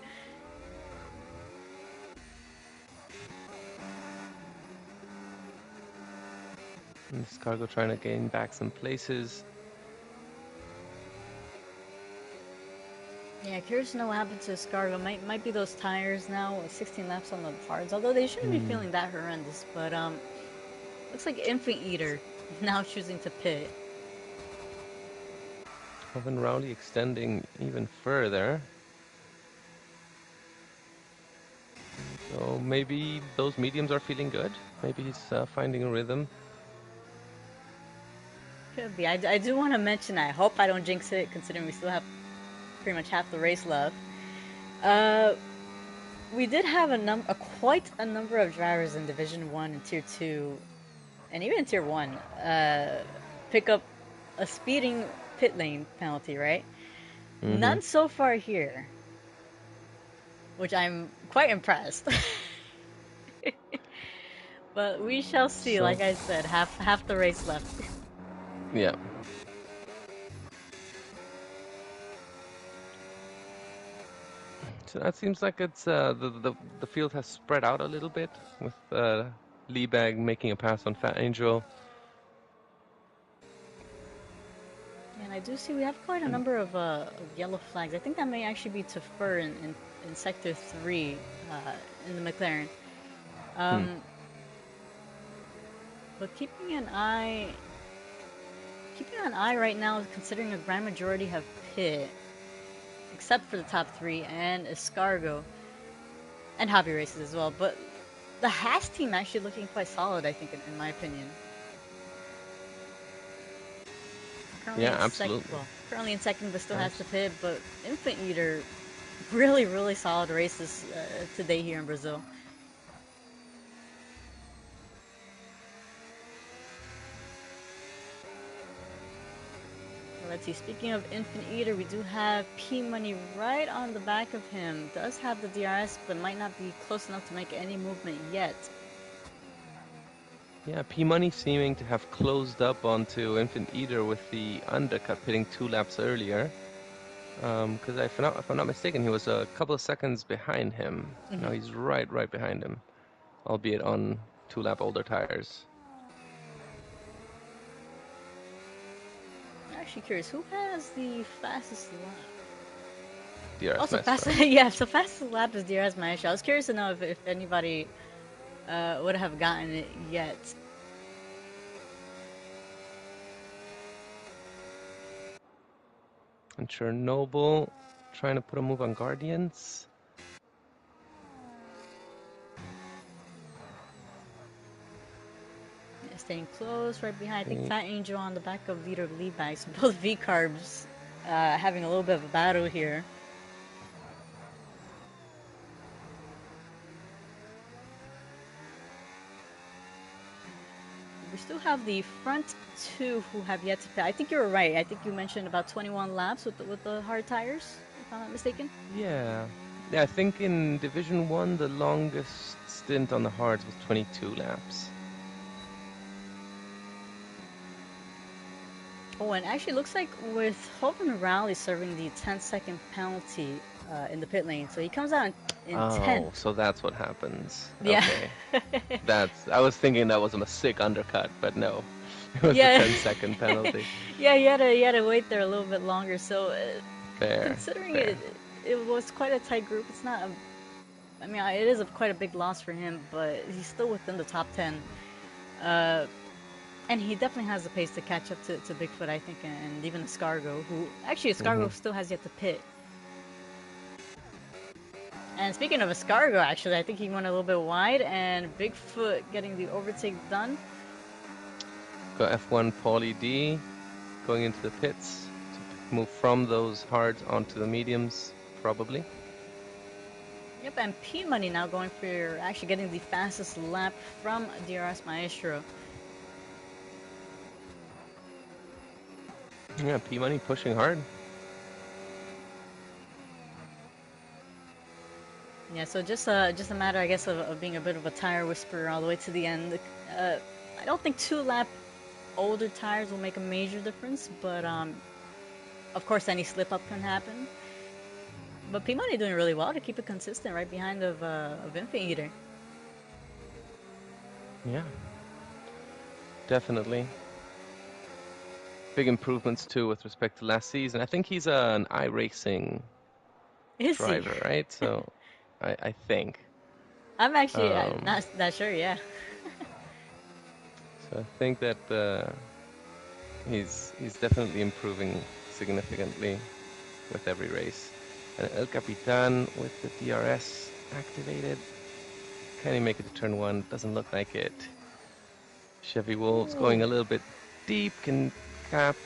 And Scargo trying to gain back some places. Yeah, curious to know what happened to Escargo. Might be those tires now, 16 laps on the hards, although they shouldn't be feeling that horrendous. But looks like Infant Eater now choosing to pit. Hoven Rowley extending even further. So maybe those mediums are feeling good. Maybe he's finding a rhythm. Could be. I do want to mention, I hope I don't jinx it, considering we still have pretty much half the race left. We did have quite a number of drivers in Division 1 and Tier 2, and even in Tier 1, pick up a speeding pit lane penalty, right? None so far here, which I'm quite impressed. But we shall see. Like I said, half the race left. Yeah. So that seems like it's the field has spread out a little bit with Liebag making a pass on Fat Angel. And I do see we have quite a number of yellow flags. I think that may actually be to Fur in Sector 3 in the McLaren. But keeping an eye right now, considering a grand majority have pit, except for the top 3 and Escargo, and Hobby Races as well. But the Haas team actually looking quite solid, I think, in my opinion. Yeah, absolutely. Currently in second, but still has to pit. But Infant Eater, really solid races today here in Brazil. Let's see, speaking of Infant Eater, we do have P-Money right on the back of him. Does have the DRS, but might not be close enough to make any movement yet. Yeah, P-Money seeming to have closed up onto Infant Eater with the undercut, pitting 2 laps earlier. Because if I'm not mistaken, he was a couple of seconds behind him. Now he's right behind him, albeit on 2 lap older tires. I'm actually curious, who has the fastest lap? DRS Maestro. Fastest lap is DRS Maestro. I was curious to know if anybody would have gotten it yet. And Chernobyl trying to put a move on Guardians. Yeah, staying close, right behind. I think Fat Angel on the back of leader Liebag. So both V-Carbs having a little bit of a battle here. We still have the front 2 who have yet to pit. I think you were right. I think you mentioned about 21 laps with the hard tires, if I'm not mistaken. Yeah, I think in Division 1 the longest stint on the hards was 22 laps. Oh, and actually looks like with Hoven Rowley serving the 10-second penalty in the pit lane, so he comes out in 10th. Oh, so that's what happens. Yeah. Okay. I was thinking that was a sick undercut, but no. It was a 10-second penalty. Yeah, you had to wait there a little bit longer. So, considering fair. it was quite a tight group, it's not. I mean, it is quite a big loss for him, but he's still within the top 10. And he definitely has the pace to catch up to Bigfoot, I think, and even Escargo, who actually Escargo still has yet to pit. And speaking of Escargo, actually, I think he went a little bit wide, and Bigfoot getting the overtake done. Got F1 Paulie D going into the pits to move from those hards onto the mediums, probably. Yep, and P-Money now going for actually getting the fastest lap from DRS Maestro. Yeah, P-Money pushing hard. Yeah, so just a matter, I guess, of being a bit of a tire whisperer all the way to the end. I don't think 2 lap older tires will make a major difference, but of course any slip up can happen. But P-Money doing really well to keep it consistent, right behind of Infant Eater. Yeah, definitely. Big improvements too with respect to last season. I think he's an iRacing Is he? driver, right? So I think. I'm actually Um, not that sure. Yeah. so I think that he's definitely improving significantly with every race. And El Capitan with the DRS activated. Can he make it to turn one? Doesn't look like it. Chevy Wolves Ooh, going a little bit deep. Can Cap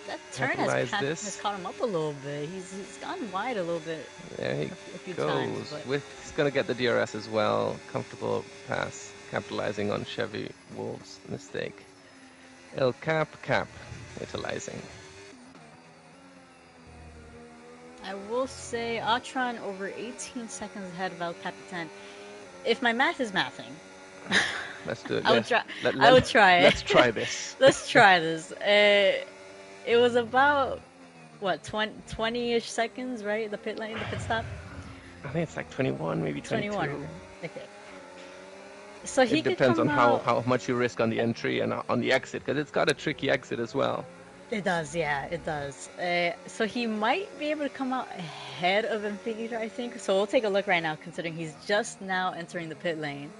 that turn capitalize has this? caught him up a little bit. He's gone wide a little bit There he a few times, goes. but He's gonna get the DRS as well. Comfortable pass, capitalizing on Chevy Wolves' mistake. El Cap, utilizing. I will say Atron over 18 seconds ahead of El Capitan. If my math is mathing, Let's do it. I would try. Let, I let, would try it. let's try this. Let's try this. It was about what 20-ish seconds, right? The pit lane, the pit stop. I think it's like 21, maybe 21. 22. Okay. So he It could depends on come out. how much you risk on the entry and on the exit, because it's got a tricky exit as well. It does, yeah, it does. So he might be able to come out ahead of Infinity, I think. So we'll take a look right now, considering he's just now entering the pit lane.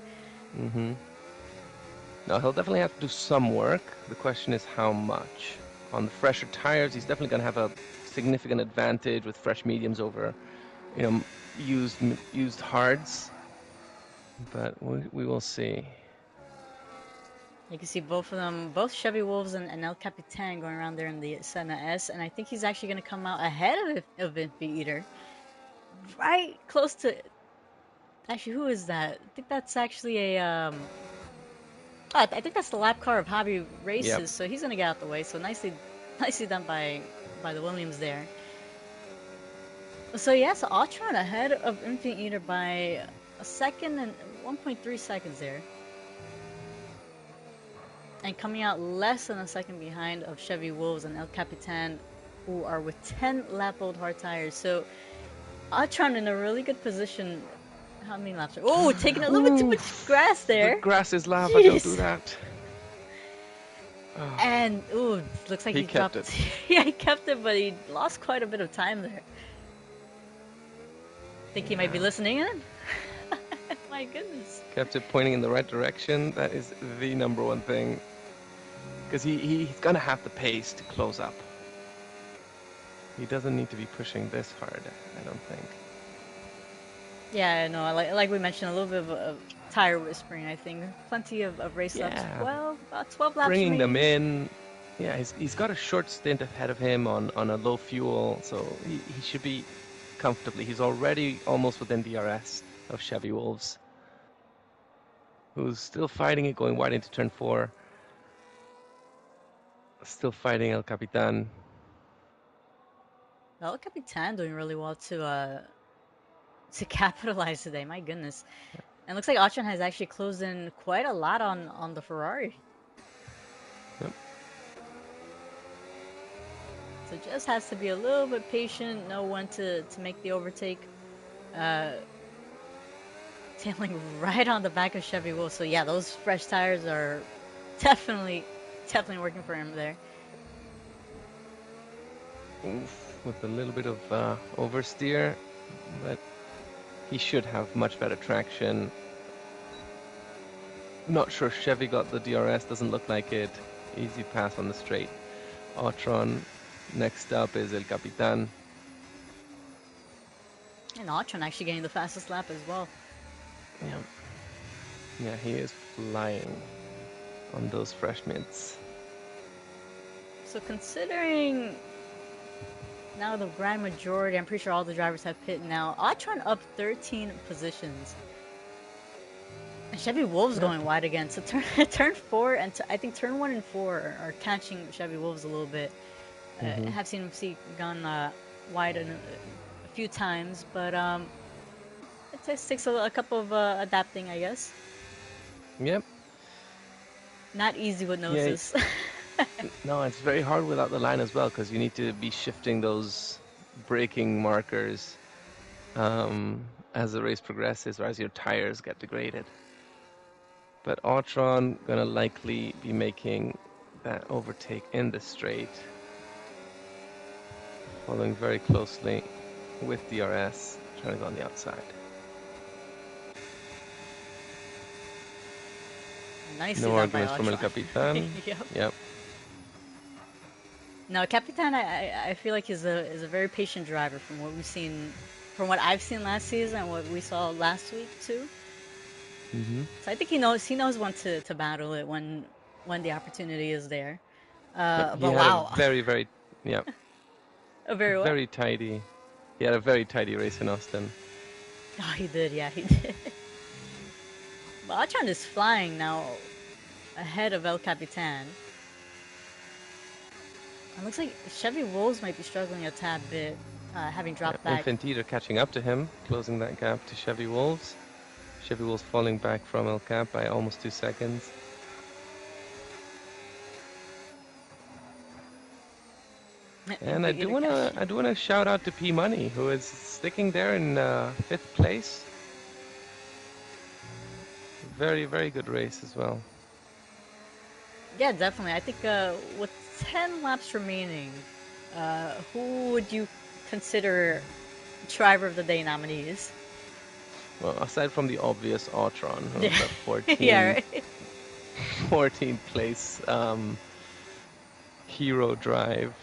Mm-hmm. Now he'll definitely have to do some work. The question is how much. On the fresher tires, he's definitely going to have a significant advantage with fresh mediums over, you know, used hards. But we will see. You can see both of them, both Chevy Wolves and El Capitan going around there in the Senna S, and I think he's actually going to come out ahead of Infi Eater. Right close to. Actually, who is that? I think that's actually a. I think that's the lap car of Hobby Yep. Races, so he's going to get out the way. So nicely done by the Williams there. So yes, Ultron ahead of Infinite Eater by a second and 1.3 seconds there. And coming out less than a second behind of Chevy Wolves and El Capitan, who are with 10 lap old hard tires. So Ultron in a really good position. How many laps? Oh, taking a little bit too much grass The there. grass is lava, don't do Jeez. that. And ooh, looks like He he kept dropped. it. Yeah, he kept it, but he lost quite a bit of time there. Think he might be listening in? My goodness. Kept it pointing in the right direction. That is the number one thing. Because he's going to have the pace to close up. He doesn't need to be pushing this hard, I don't think. Yeah, no, like we mentioned, a little bit of tire whispering, I think. Plenty of race left. Yeah. About 12 laps Bringing them remaining. in. Yeah, he's got a short stint ahead of him on a low fuel, so he should be comfortably. He's already almost within DRS of Chevy Wolves, who's still fighting it, going wide into turn 4. Still fighting El Capitan. El Capitan doing really well to capitalize today. My goodness. And looks like Ochan has actually closed in quite a lot on the Ferrari. Yep. So just has to be a little bit patient, know when to make the overtake. Tailing right on the back of Chevy Wolf. So yeah, those fresh tires are definitely working for him there. Oof, with a little bit of oversteer, but he should have much better traction. Not sure Chevy got the DRS, doesn't look like it. Easy pass on the straight. Otron. Next up is El Capitan. And Otron actually getting the fastest lap as well. Yeah. Yeah, he is flying on those fresh mints. So considering now the grand majority, I'm pretty sure all the drivers have pit now. Otron up 13 positions. And Chevy Wolves Yep. going wide again. So turn four and I think turn one and four are catching Chevy Wolves a little bit. Mm-hmm. Have seen him gone wide a few times, but it takes a couple of adapting, I guess. Yep. Not easy with Yeah. noses. No, it's very hard without the line as well because you need to be shifting those braking markers as the race progresses or as your tires get degraded. But Autron gonna likely be making that overtake in the straight, following very closely with DRS, trying to go on the outside. Nicely No done by arguments from El Ultron. Capitan. Yep. Yep. No, Capitan, I feel like is a very patient driver from what we've seen, from what I've seen last season and what we saw last week too. Mm-hmm. So I think he knows when to battle it when the opportunity is there. Yep. He But had a wow, very, very, yep, a very what? very tidy. He had a very tidy race in Austin. Oh, he did, yeah, he did. But Ultron is flying now ahead of El Capitan. It looks like Chevy Wolves might be struggling a tad bit, having dropped Yep. back. Infanteed catching up to him, closing that gap to Chevy Wolves. Chevy Wolves falling back from El Cap by almost 2 seconds. And I do wanna shout out to P Money, who is sticking there in 5th place. Very, very good race as well. Yeah, definitely. I think with 10 laps remaining, who would you consider driver of the day nominees? Well, aside from the obvious Autron, who's Yeah, at 14th, yeah, right. 14th place, Hero Drive.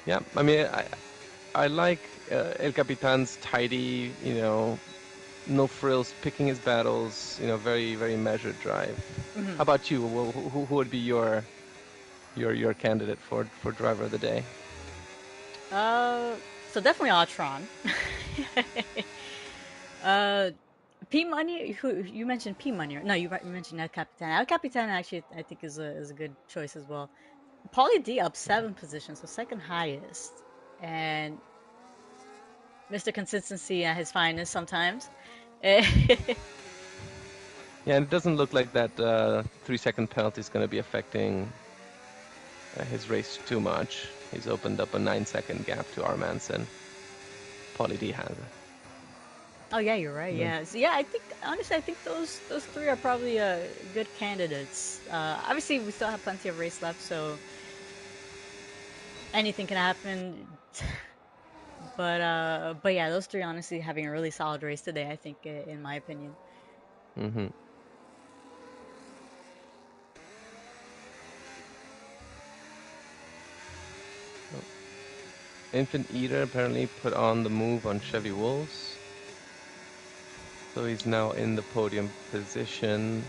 Yeah, I mean, I like El Capitan's tidy, no frills, picking his battles, very, very measured drive. Mhm. How about you? Well, who would be your candidate for driver of the day? Uh, so definitely Ultron. uh, P Money. Who you mentioned P Money? No, you mentioned El Capitan. El Capitan actually I think is a good choice as well. Paulie D up 7 positions, so second highest, and Mr. Consistency at his finest sometimes. Yeah, and it doesn't look like that 3-second penalty is going to be affecting his race too much. He's opened up a 9-second gap to Armanson. Paulie D has. Oh yeah, you're right. Mm. Yeah, so, yeah. I think honestly, I think those three are probably good candidates. Obviously, we still have plenty of race left, so anything can happen. But yeah, those three honestly having a really solid race today. I think, in my opinion. Mm-hmm. Infant Eater apparently put on the move on Chevy Wolves. So he's now in the podium position.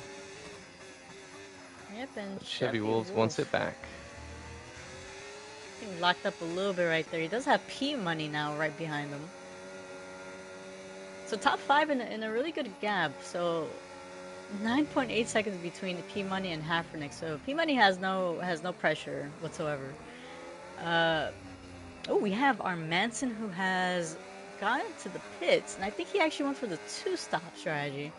Yep, and But Chevy Chevy Wolves wants Wolf. it back. I think locked up a little bit right there. He does have P Money now right behind him. So top five in a really good gap. So 9.8 seconds between P Money and Hafernick. So P Money has no pressure whatsoever. Uh, oh, we have our Manson who has gotten to the pits, and I think he actually went for the 2-stop strategy.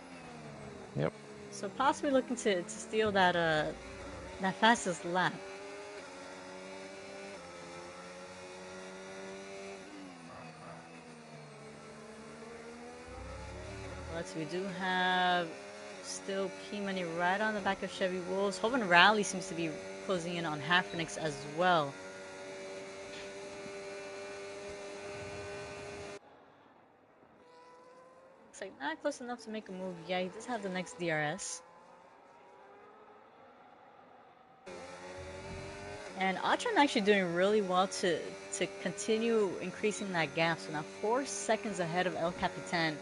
Yep. So possibly looking to steal that fastest lap. Let's see, we do have still P Money right on the back of Chevy Wolves. Hovind Rally seems to be closing in on Hafernick's as well. Looks like not close enough to make a move. Yeah, he does have the next DRS. And Atron actually doing really well to continue increasing that gap. So now 4 seconds ahead of El Capitan.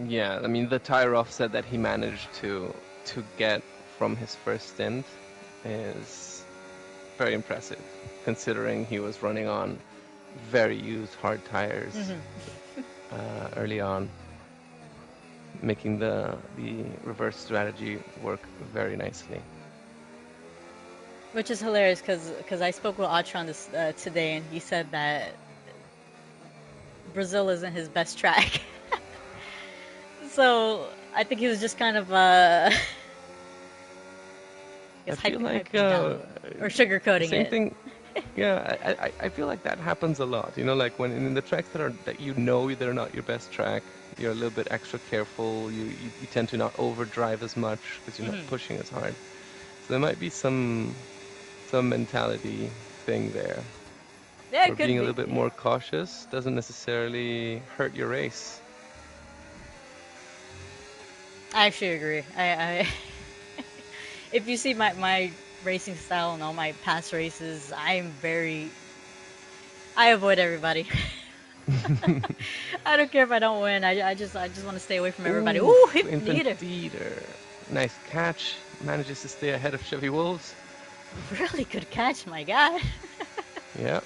Yeah, I mean the tire offset that he managed to get from his first stint is very impressive, considering he was running on very used hard tires early on, making the reverse strategy work very nicely. Which is hilarious because I spoke with Atron this today, and he said that Brazil isn't his best track. So I think he was just kind of I I guess feel like hyping it down or sugarcoating same it. thing. Yeah, I feel like that happens a lot. You know, like when in the tracks that you know they're not your best track, you're a little bit extra careful. You tend to not overdrive as much because you're not pushing as hard. So there might be some mentality thing there, Yeah, where it being could a be. little bit more cautious doesn't necessarily hurt your race. I actually agree. I if you see my racing style and all my past races, I avoid everybody. I don't care if I don't win. I just want to stay away from everybody. Ooh, Oof, hip Infant neither. Theater. Nice catch. Manages to stay ahead of Chevy Wolves. Really good catch, my guy. Yeah.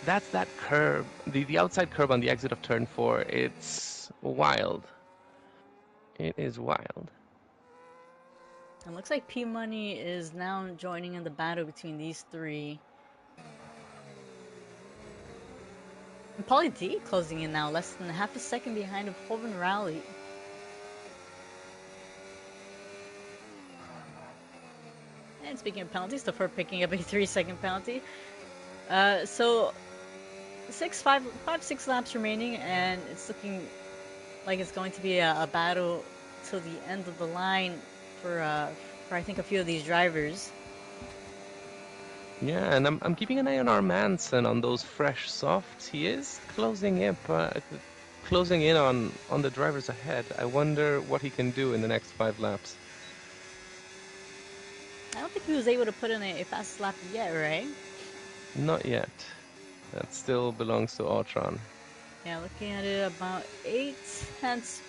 That's that curb. The outside curb on the exit of turn 4. It's wild. It is wild. It looks like P Money is now joining in the battle between these three. And Pauly D closing in now, less than half a second behind of Hovind Rally. And speaking of penalties, Tafur picking up a 3-second penalty. So 6 laps remaining, and it's looking like it's going to be a battle till the end of the line for I think a few of these drivers. Yeah, and I'm keeping an eye on our Manson on those fresh softs. He is closing in on the drivers ahead. I wonder what he can do in the next 5 laps. I don't think he was able to put in a fast lap yet, right? Not yet. That still belongs to Autron. Yeah, looking at it, about 8 tenths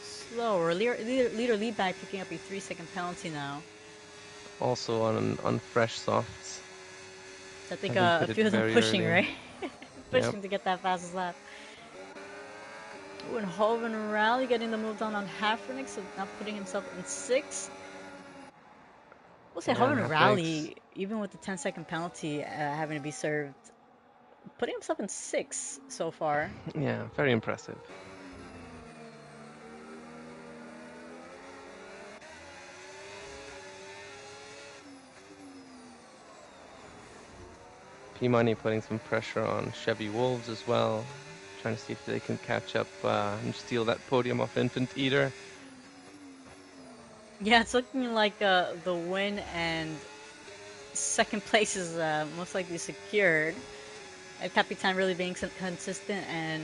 slower. Leader lead back picking up a 3-second penalty now. Also on fresh softs. So I think Having a pitted few of them very pushing, early. right? Yep. Pushing to get that fastest lap. Ooh, and Hovind Rally getting the move down on Hafrenix, so now putting himself in 6th. We'll say Yeah, and Hovind Hafrenix. Rally, even with the 10-second penalty having to be served, putting himself in 6th so far. Yeah, very impressive. P-Money putting some pressure on Chevy Wolves as well. Trying to see if they can catch up and steal that podium off Infant Eater. Yeah, it's looking like the win and second place is most likely secured. El Capitan really being consistent and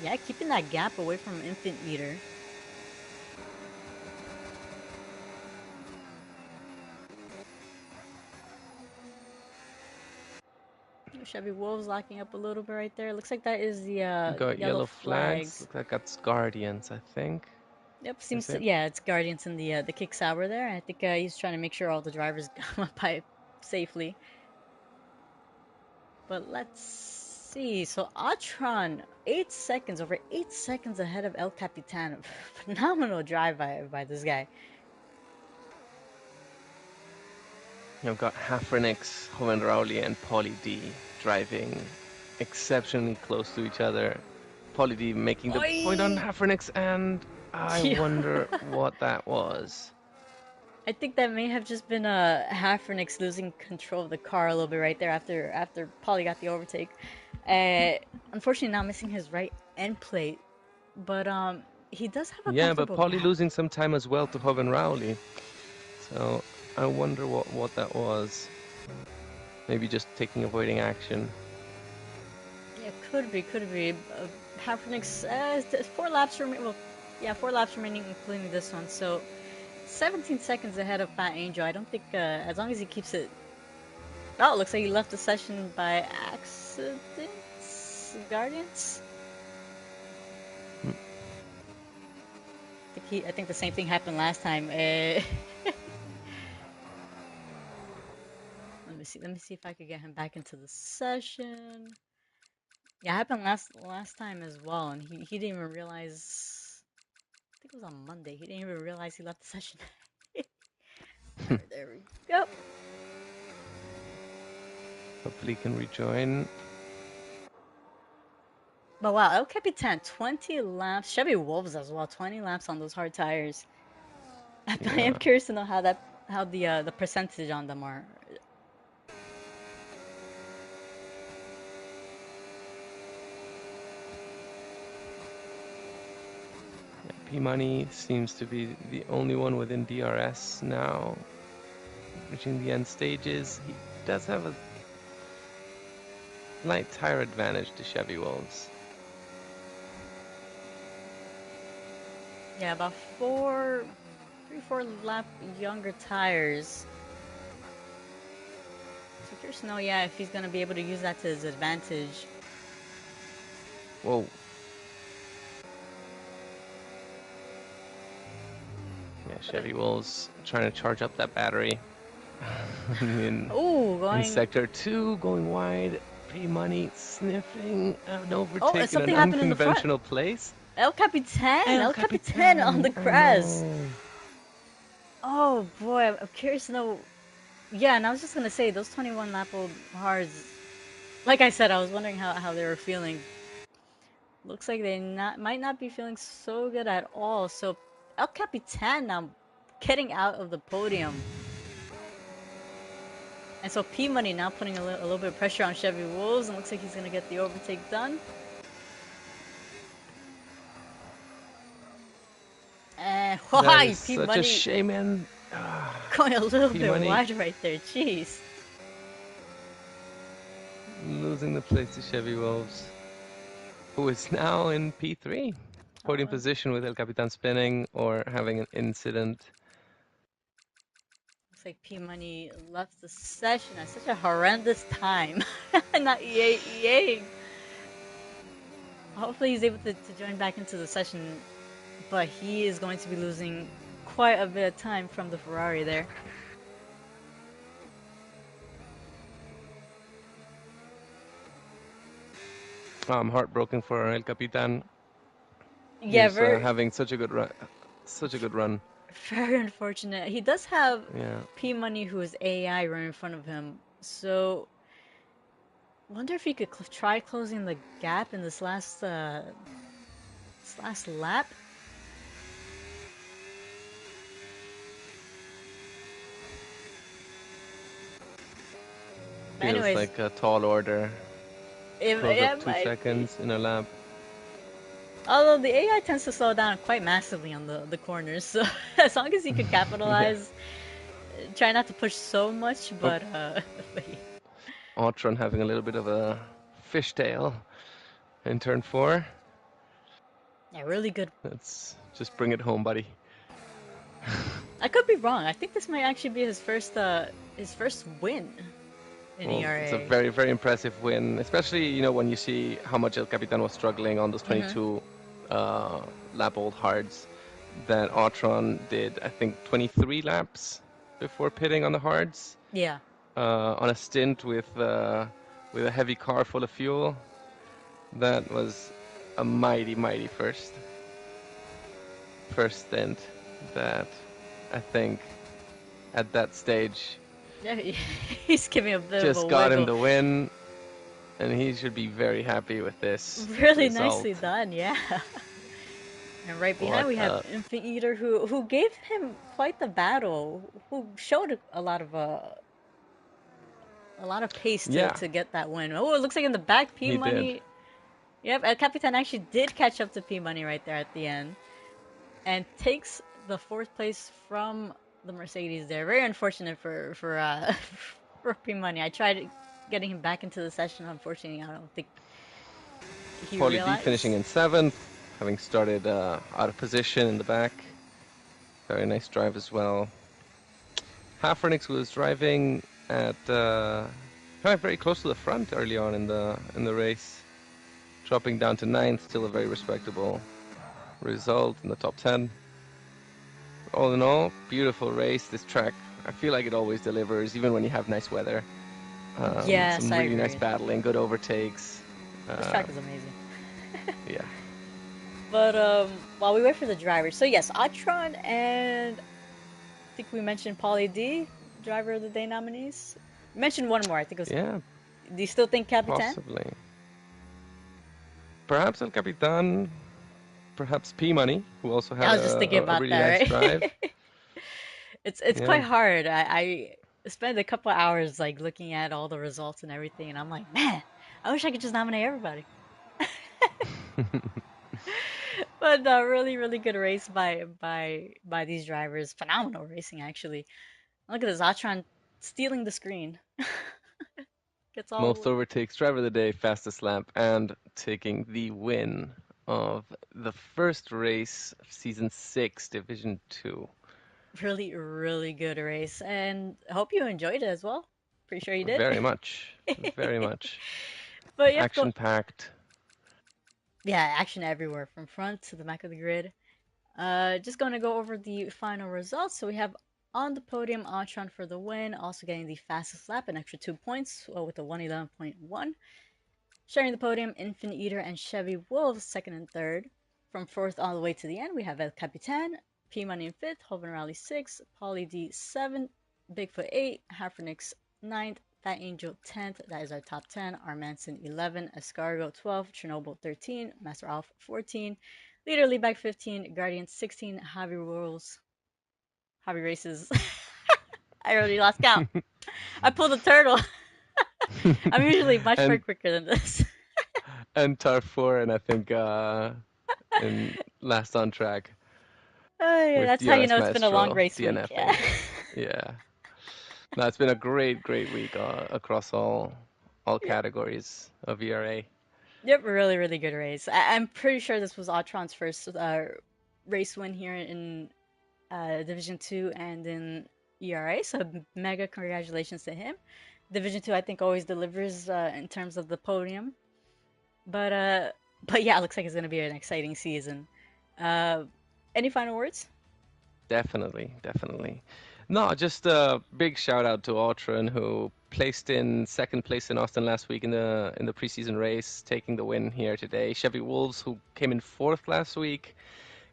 yeah, keeping that gap away from Infant Eater. Chevy Wolves locking up a little bit right there. Looks like that is the Got yellow yellow flags. flags. Look like that's Guardians, I think. Yep, Is seems to, it? yeah, it's Guardians in the kick sour there. I think he's trying to make sure all the drivers come up by safely. But let's see. So Atron, 8 seconds, over 8 seconds ahead of El Capitan. Phenomenal drive by this guy. You've got Hafrenix, Hovind Rowley, and Pauly D driving exceptionally close to each other. Pauly D making the point on Oi! Hafrenix, and I wonder what that was. I think that may have just been Hafrenix losing control of the car a little bit right there after Polly got the overtake. Uh, Unfortunately, now missing his right end plate, but he does have a Yeah, but comfortable Pauly gap. losing some time as well to Hovind Rowley. So I wonder what that was. Maybe just taking avoiding action. Yeah, could be. Hafrenix, 4 laps remaining. Well, yeah, 4 laps remaining, including this one. So 17 seconds ahead of Fat Angel. I don't think as long as he keeps it. Oh, it looks like he left the session by accident. Guardians. I think the same thing happened last time. Let me me see. Let me see if I could get him back into the session. Yeah, it happened last time as well, and he didn't even realize. I think it was on Monday. He didn't even realize he left the session. Alright, there we go. Hopefully he can rejoin. But wow, El Capitan, 20 laps. Chevy Wolves as well, 20 laps on those hard tires. I am curious to know how the percentage on them are. P-Money seems to be the only one within DRS now, reaching the end stages. He does have a light tire advantage to Chevy Wolves. Yeah, about 4 lap younger tires. So curious to know, yeah, if he's gonna be able to use that to his advantage. Whoa. Yeah, Chevy Wolves trying to charge up that battery. in Sector 2, going wide. P-Money sniffing an overtake in an unconventional place. El Capitan on the grass. Oh, no. Oh boy, I'm curious to know. Yeah, and I was just gonna say those 21 lap old hards. Like I said, I was wondering how they were feeling. Looks like they might not be feeling so good at all. So El Capitan now getting out of the podium. And so P-Money now putting a little bit of pressure on Chevy Wolves, and looks like he's gonna get the overtake done. And why P-Money? Such a shame, man. Going a little bit wide right there. Jeez. Losing the place to Chevy Wolves, who is now in P3, podium position with El Capitan spinning or having an incident. Looks like P-Money left the session at such a horrendous time. Not EA. Hopefully he's able to join back into the session, but he is going to be losing quite a bit of time from the Ferrari there. I'm heartbroken for El Capitan. Yeah, he's having such a good run. Very unfortunate. He does have P-Money, who is AI, right in front of him. So, wonder if he could try closing the gap in this last lap. Feels like a tall order. Close up 2 seconds in a lap. Although the AI tends to slow down quite massively on the corners, so as long as he could capitalize, try not to push so much, but Autron having a little bit of a fishtail in turn 4. Yeah, really good. Let's just bring it home, buddy. I could be wrong. I think this might actually be his first win in ERA. It's a very, very impressive win, especially when you see how much El Capitan was struggling on those 22 lap old hards. That Autron did, I think, 23 laps before pitting on the hards. Yeah. On a stint with a heavy car full of fuel. That was a mighty, mighty first stint that I think at that stage. Yeah, he's giving a bit of a just got him the win, and he should be very happy with this. Really result. Nicely done, yeah. And right behind we have Infant Eater, who gave him quite the battle, who showed a lot of pace to get that win. Oh, it looks like in the back, P-Money. Yep, El Capitan actually did catch up to P-Money right there at the end, and takes the 4th place from the Mercedes there. Very unfortunate for P-Money. I tried getting him back into the session. Unfortunately, I don't think he realized. Pauly D finishing in 7th, having started out of position in the back. Very nice drive as well. Hafrenix was driving at very close to the front early on in the race, dropping down to 9th. Still a very respectable result in the top 10. All in all, beautiful race. This track, I feel like it always delivers, even when you have nice weather. Yes, Some I really agree nice with you. battling, good overtakes. This Uh, track is amazing. yeah, But while we wait for the drivers, so yes, Atron and I think we mentioned Pauly D, driver of the day nominees. We mentioned one more. I think it was. yeah, Do you still think Capitan? possibly. Perhaps El Capitan, perhaps P Money, who also I had was just thinking a about really that, nice drive. right? It's Yeah. quite hard. I spent a couple hours like looking at all the results and everything, and I'm like, man, I wish I could just nominate everybody. But really, really good race by these drivers. Phenomenal racing, actually. Look at this, Atron stealing the screen. Gets Most all overtakes, driver of the day, fastest lap, and taking the win of the first race of season 6, Division 2. really, really good race, and I hope you enjoyed it as well. Pretty sure you did. Very much, very much. But yep, go. Action packed. Yeah, action everywhere from front to the back of the grid. Just going to go over the final results. So we have on the podium Atron for the win, also getting the fastest lap, an extra 2 points with a 111.1. Sharing the podium, Infinite Eater and Chevy Wolves second and third. From fourth all the way to the end, we have El Capitan, P Money in fifth, Hoven Rally sixth, Pauly D seventh, Bigfoot eight, Hafernix ninth, Fat Angel 10th, that is our top 10, Armanson 11, Escargo 12, Chernobyl 13, Master Alf 14, Leader Leadback 15, Guardian 16, Javi Rules, Javi Races. I already lost count. I pulled a turtle. I'm usually much more and quicker than this. and Tar 4, and I think in last on track Oh, yeah, with that's how you DRS know it's been a long Maestro race week. Yeah. DNFing. Yeah. No, it's been a great week across all Yep. categories of ERA. Yep. Really, really good race. I'm pretty sure this was Autron's first race win here in Division Two and in ERA. So mega congratulations to him. Division Two, I think, always delivers in terms of the podium. But uh, but yeah, it looks like it's gonna be an exciting season. Uh, any final words? Definitely, definitely. No, just a big shout out to Autron who placed in second place in Austin last week in the preseason race, taking the win here today. Chevy Wolves who came in fourth last week,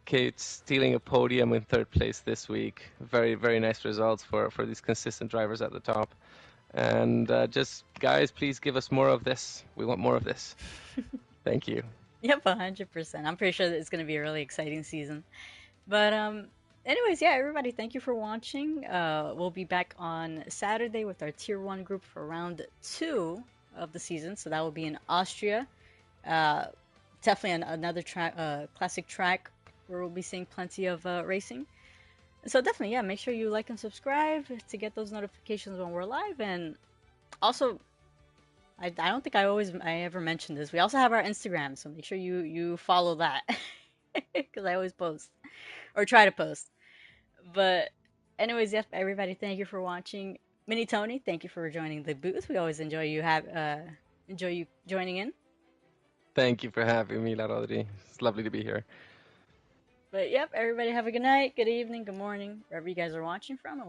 Kate stealing a podium in third place this week. Very nice results for these consistent drivers at the top. And just guys, please give us more of this. We want more of this. Thank you. Yep, 100%. I'm pretty sure that it's gonna be a really exciting season. But anyways, yeah, everybody, thank you for watching. We'll be back on Saturday with our Tier 1 group for round 2 of the season. So that will be in Austria. Uh, definitely another track, classic track where we'll be seeing plenty of racing. So definitely, yeah, make sure you like and subscribe to get those notifications when we're live. And also, I don't think I ever mentioned this. We also have our Instagram, so make sure you follow that because I always post or try to post. But anyways, yes, everybody, thank you for watching. Mini Tony, thank you for joining the booth. We always enjoy you joining in. Thank you for having me, La Rodri. It's lovely to be here. But yep, everybody have a good night, good evening, good morning, wherever you guys are watching from, and we'll